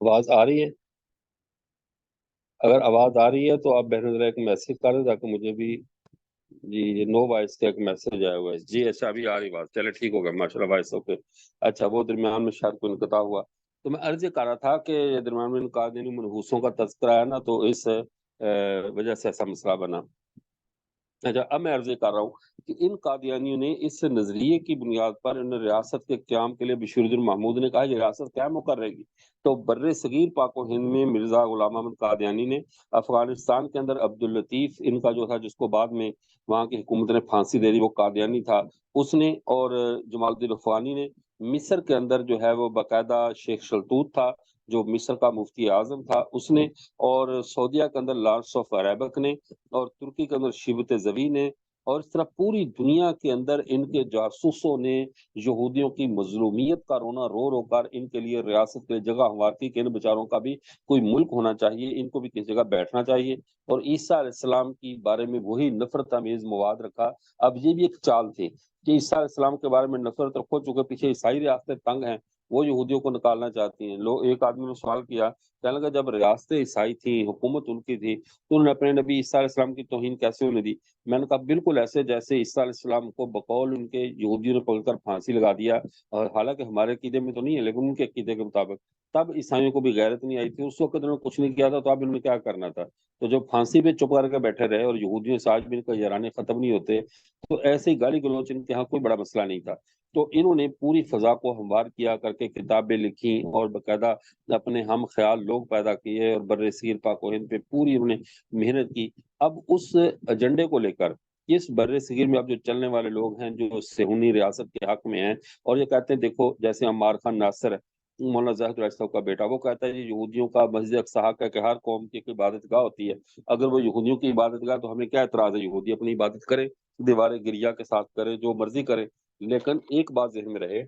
آواز آ رہی ہے؟ اگر آواز آ رہی ہے تو آپ بہن ایک میسج کر دیں تاکہ مجھے بھی، جی یہ نو وائس کا ایک میسج آیا ہوا ہے جی۔ اچھا ابھی آ رہی بات، چلے ٹھیک ہو گیا، ماشاء اللہ وائس اوکے۔ اچھا وہ درمیان میں شاید کوئی انقطاع ہوا۔ تو میں عرض یہ کر رہا تھا کہ درمیان میں قادیانی منحوسوں کا تذکرہ ہے نا، تو اس وجہ سے ایسا مسئلہ بنا۔ اچھا اب میں عرض یہ کر رہا ہوں کہ ان قادیانیوں نے اس نظریے کی بنیاد پر ان ریاست کے قیام کے لیے بشیر الدین محمود نے کہا یہ ریاست قائم کر رہے گی۔ تو بر صغیر پاک و ہند میں مرزا غلام احمد قادیانی نے، افغانستان کے اندر عبد اللطیف ان کا جو تھا جس کو بعد میں وہاں کی حکومت نے پھانسی دے دی، وہ قادیانی تھا، اس نے، اور جمال الدین افغانی نے، مصر کے اندر جو ہے وہ باقاعدہ شیخ شلتوت تھا جو مصر کا مفتی اعظم تھا، اس نے، اور سعودیہ کے اندر لارڈس آف عرابق نے، اور ترکی کے اندر شیبت زوی نے، اور اس طرح پوری دنیا کے اندر ان کے جاسوسوں نے یہودیوں کی مظلومیت کا رونا رو رو کر ان کے لیے ریاست کے جگہ ہموار کی کہ ان بیچاروں کا بھی کوئی ملک ہونا چاہیے، ان کو بھی کسی جگہ بیٹھنا چاہیے، اور عیسیٰ علیہ السلام کی بارے میں وہی نفرت آمیز مواد رکھا۔ اب یہ بھی ایک چال تھی کہ عیسیٰ علیہ السلام کے بارے میں نفرت رکھو، چونکہ پیچھے عیسائی ریاستیں تنگ ہیں، وہ یہودیوں کو نکالنا چاہتی ہیں۔ لوگ، ایک آدمی نے سوال کیا، کہنے لگا جب ریاستیں عیسائی تھیں، حکومت ان کی تھی، تو انہوں نے اپنے نبی عیسیٰ علیہ السلام کی توہین کیسے ہونے دی؟ میں نے کہا بالکل ایسے جیسے عیسیٰ علیہ السلام کو بقول ان کے یہودیوں نے پکڑ کر پھانسی لگا دیا، اور حالانکہ ہمارے عقیدے میں تو نہیں ہے لیکن ان کے عقیدے کے مطابق، تب عیسائیوں کو بھی غیرت نہیں آئی تھی، اس وقت انہوں نے کچھ نہیں کیا تھا، تو اب انہوں نے کیا کرنا تھا؟ تو جو پھانسی پہ چپ کر کے بیٹھے رہے اور یہودیوں سے آج بھی ان کا یارانے ختم نہیں ہوتے، تو ایسے ہی گالی گلوچ ان کے ہاں کوئی بڑا مسئلہ نہیں تھا۔ تو انہوں نے پوری فضا کو ہموار کیا کر کے کتابیں لکھی اور باقاعدہ اپنے ہم خیال لوگ پیدا کیے، اور بر صغیر پاک و ہند پہ پوری انہوں نے محنت کی۔ اب اس ایجنڈے کو لے کر اس بر صغیر میں اب جو چلنے والے لوگ ہیں جو صہیونی ریاست کے حق میں ہیں، اور یہ کہتے ہیں، دیکھو جیسے عمار خان ناصر ہے، مولانا زاہد رائج صاحب کا بیٹا، وہ کہتا ہے یہ یہودیوں کا مسجد اقصی کا کہ ہر قوم کی ایک عبادت گاہ ہوتی ہے، اگر وہ یہودیوں کی عبادت گاہ تو ہمیں کیا اعتراض ہے؟ یہودی اپنی عبادت کرے، دیوار گریا کے ساتھ کرے، جو مرضی کرے، لیکن ایک بات ذہن میں رہے،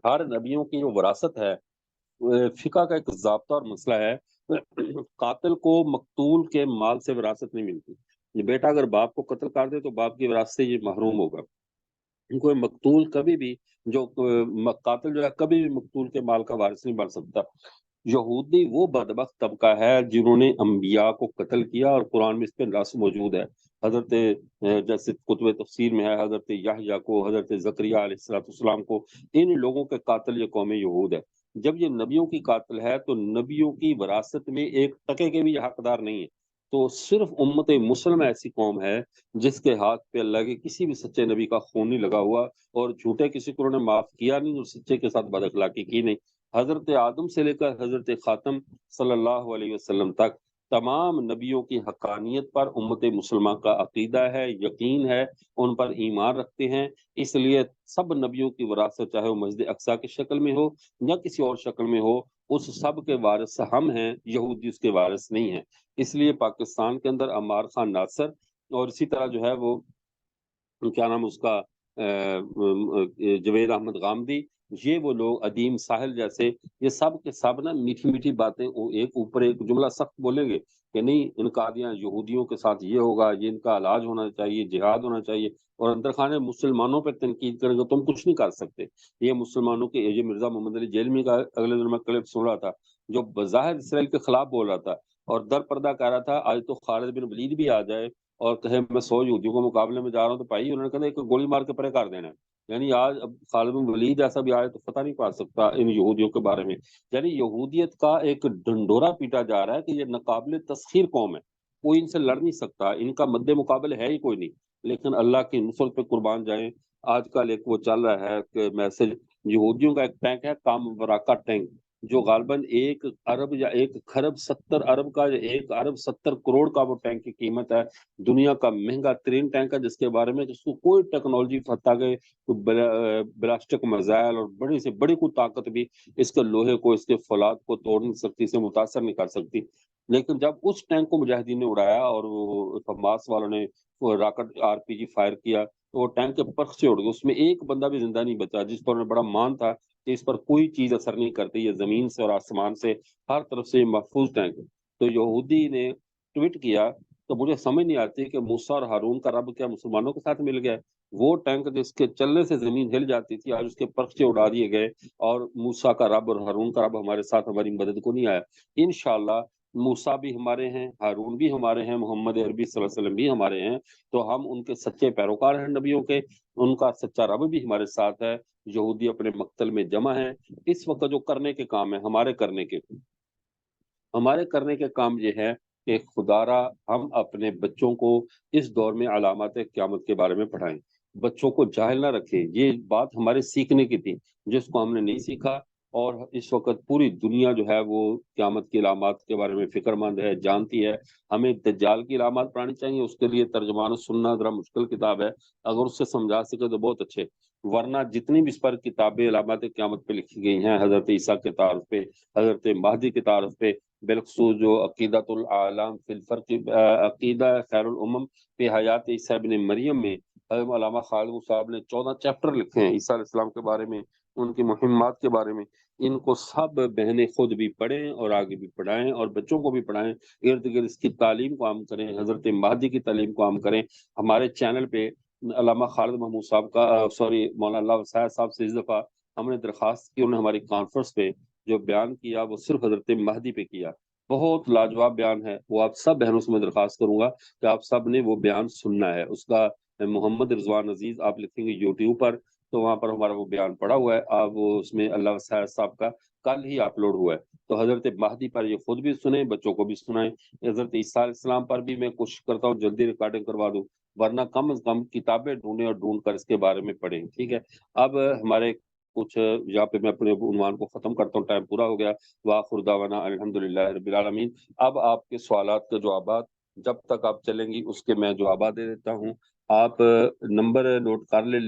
ہر نبیوں کی جو وراثت ہے، فقہ کا ایک ضابطہ اور مسئلہ ہے، قاتل کو مقتول کے مال سے وراثت نہیں ملتی۔ یہ بیٹا اگر باپ کو قتل کر دے تو باپ کی وراثت سے یہ محروم ہوگا۔ کوئی مقتول کبھی بھی، جو قاتل جو ہے کبھی بھی مقتول کے مال کا وارث نہیں بن سکتا۔ یہودی وہ بدبخت طبقہ ہے جنہوں نے انبیاء کو قتل کیا، اور قرآن میں اس پہ نص موجود ہے۔ حضرت جیسے کتب تفسیر میں ہے، حضرت یحییٰ کو، حضرت زکریا علیہ السلام کو، ان لوگوں کے قاتل یہ قوم یہود ہے۔ جب یہ نبیوں کی قاتل ہے تو نبیوں کی وراثت میں ایک ٹکے کے بھی حقدار نہیں ہے۔ تو صرف امت مسلم ایسی قوم ہے جس کے ہاتھ پہ اللہ کے کسی بھی سچے نبی کا خون نہیں لگا ہوا، اور جھوٹے کسی کو انہوں نے معاف کیا نہیں، اور سچے کے ساتھ بد اخلاقی کی نہیں۔ حضرت آدم سے لے کر حضرت خاتم صلی اللہ علیہ وسلم تک تمام نبیوں کی حقانیت پر امت مسلمہ کا عقیدہ ہے، یقین ہے، ان پر ایمان رکھتے ہیں۔ اس لیے سب نبیوں کی وراثت، چاہے وہ مسجد اقصیٰ کی شکل میں ہو یا کسی اور شکل میں ہو، اس سب کے وارث ہم ہیں، یہودی اس کے وارث نہیں ہیں۔ اس لیے پاکستان کے اندر عمار خان ناصر، اور اسی طرح جو ہے وہ کیا نام اس کا جوید احمد غامدی، یہ وہ لوگ، عدیم ساحل جیسے، یہ سب کے سب نا میٹھی میٹھی باتیں ایک اوپر ایک جملہ سخت بولیں گے کہ نہیں ان قادیاں یہودیوں کے ساتھ یہ ہوگا، یہ ان کا علاج ہونا چاہیے، جہاد ہونا چاہیے، اور اندر خانے مسلمانوں پہ تنقید کریں گے، تم کچھ نہیں کر سکتے۔ یہ مسلمانوں کے، یہ مرزا محمد علی جیلمی کا اگلے دن میں کلپ سن رہا تھا، جو بظاہر اسرائیل کے خلاف بول رہا تھا، اور در پردہ کہہ رہا تھا آج تو خالد بن ولید بھی آ جائے اور کہے میں 100 یہودیوں کو مقابلے میں جا رہا ہوں، تو بھائی انہوں نے کہا ایک گولی مار کے پرے کر دینا ہے۔ یعنی آج اب خالد بن ولید ایسا بھی آئے تو پتہ نہیں پا سکتا ان یہودیوں کے بارے میں۔ یعنی یہودیت کا ایک ڈنڈورا پیٹا جا رہا ہے کہ یہ ناقابل تسخیر قوم ہے، کوئی ان سے لڑ نہیں سکتا، ان کا مد مقابل ہے ہی کوئی نہیں۔ لیکن اللہ کی نصرت پہ قربان جائیں، آج کل ایک وہ چل رہا ہے کہ میسج، یہودیوں کا ایک ٹینک ہے کام وراکا ٹینک، جو غالباً 1 ارب یا 1 کھرب 70 ارب کا، یا 1 ارب 70 کروڑ کا وہ ٹینک کی قیمت ہے۔ دنیا کا مہنگا ترین ٹینک ہے، جس کے بارے میں جس کو کوئی ٹیکنالوجی فتح کے بلاسٹک میزائل اور بڑی سے بڑی کوئی طاقت بھی اس کے لوہے کو، اس کے فولاد کو توڑ نہیں سکتی، اسے متاثر نہیں کر سکتی۔ لیکن جب اس ٹینک کو مجاہدین نے اڑایا اور وہ حماس والوں نے وہ راکٹ RPG فائر کیا، تو وہ ٹینک کے پرخ سے اڑ گیا، اس میں ایک بندہ بھی زندہ نہیں بچا، جس پر انہیں بڑا مان تھا کہ اس پر کوئی چیز اثر نہیں کرتی، یہ زمین سے اور آسمان سے ہر طرف سے محفوظ ٹینک۔ تو یہودی نے ٹویٹ کیا، تو مجھے سمجھ نہیں آتی کہ موسیٰ اور ہارون کا رب کیا مسلمانوں کے ساتھ مل گیا؟ وہ ٹینک جس کے چلنے سے زمین ہل جاتی تھی، آج اس کے پرخچے اڑا دیے گئے، اور موسیٰ کا رب اور ہارون کا رب ہمارے ساتھ ہماری مدد کو نہیں آیا۔ انشاءاللہ موسیٰ بھی ہمارے ہیں، ہارون بھی ہمارے ہیں، محمد عربی صلی اللہ علیہ وسلم بھی ہمارے ہیں، تو ہم ان کے سچے پیروکار ہیں نبیوں کے، ان کا سچا رب بھی ہمارے ساتھ ہے۔ یہودی اپنے مقتل میں جمع ہیں۔ اس وقت جو کرنے کے کام ہے ہمارے کرنے کے کام یہ ہے کہ خدا را ہم اپنے بچوں کو اس دور میں علامات قیامت کے بارے میں پڑھائیں، بچوں کو جاہل نہ رکھیں۔ یہ بات ہمارے سیکھنے کی تھی، جس کو ہم نے نہیں سیکھا، اور اس وقت پوری دنیا جو ہے وہ قیامت کی علامات کے بارے میں فکر مند ہے، جانتی ہے۔ ہمیں دجال کی علامات پڑھانی چاہیے، اس کے لیے ترجمان سننا ذرا مشکل کتاب ہے، اگر اس سے سمجھا سکے تو بہت اچھے، ورنہ جتنی بھی اس پر کتابیں علامات قیامت پہ لکھی گئی ہیں، حضرت عیسیٰ کے تعارف پہ، حضرت مہدی کے تعارف پہ، بالخصوص جو عقیدۃ العالم فی الفرق، عقیدہ خیر الامم فی حیات عیسیٰ ابن مریم میں علامہ خالد صاحب نے 14 چیپٹر لکھے ہیں عیسیٰ علیہ السلام کے بارے میں، ان کی مہمات کے بارے میں۔ ان کو سب بہنیں خود بھی پڑھیں اور آگے بھی پڑھائیں اور بچوں کو بھی پڑھائیں، ارد گرد اس کی تعلیم کو عام کریں، حضرت مہدی کی تعلیم کو عام کریں۔ ہمارے چینل پہ علامہ خالد محمود صاحب کا مولانا اللہ وسائع صاحب سے اس دفعہ ہم نے درخواست کی، انہوں نے ہماری کانفرنس پہ جو بیان کیا وہ صرف حضرت مہدی پہ کیا، بہت لاجواب بیان ہے، وہ آپ سب بہنوں سے میں درخواست کروں گا کہ آپ سب نے وہ بیان سننا ہے۔ اس کا محمد رضوان عزیز آپ لکھیں گے یوٹیوب پر، تو وہاں پر ہمارا وہ بیان پڑا ہوا ہے، آپ وہ اس میں اللہ وسائع صاحب کا کل ہی اپلوڈ ہوا ہے، تو حضرت مہدی پر یہ خود بھی سنیں، بچوں کو بھی سنائیں۔ حضرت عیسیٰ علیہ السلام پر بھی میں کوشش کرتا ہوں جلدی ریکارڈنگ کروا دوں، ورنہ کم از کم کتابیں ڈھونڈیں اور ڈھونڈ کر اس کے بارے میں پڑھیں، ٹھیک ہے؟ اب ہمارے کچھ یہاں پہ میں اپنے عنوان کو ختم کرتا ہوں، ٹائم پورا ہو گیا۔ وآخر دعوانا الحمدللہ رب العالمین۔ اب آپ کے سوالات کے جوابات جب تک آپ چلیں گی اس کے میں جوابات دے دیتا ہوں، آپ نمبر نوٹ کر لیں۔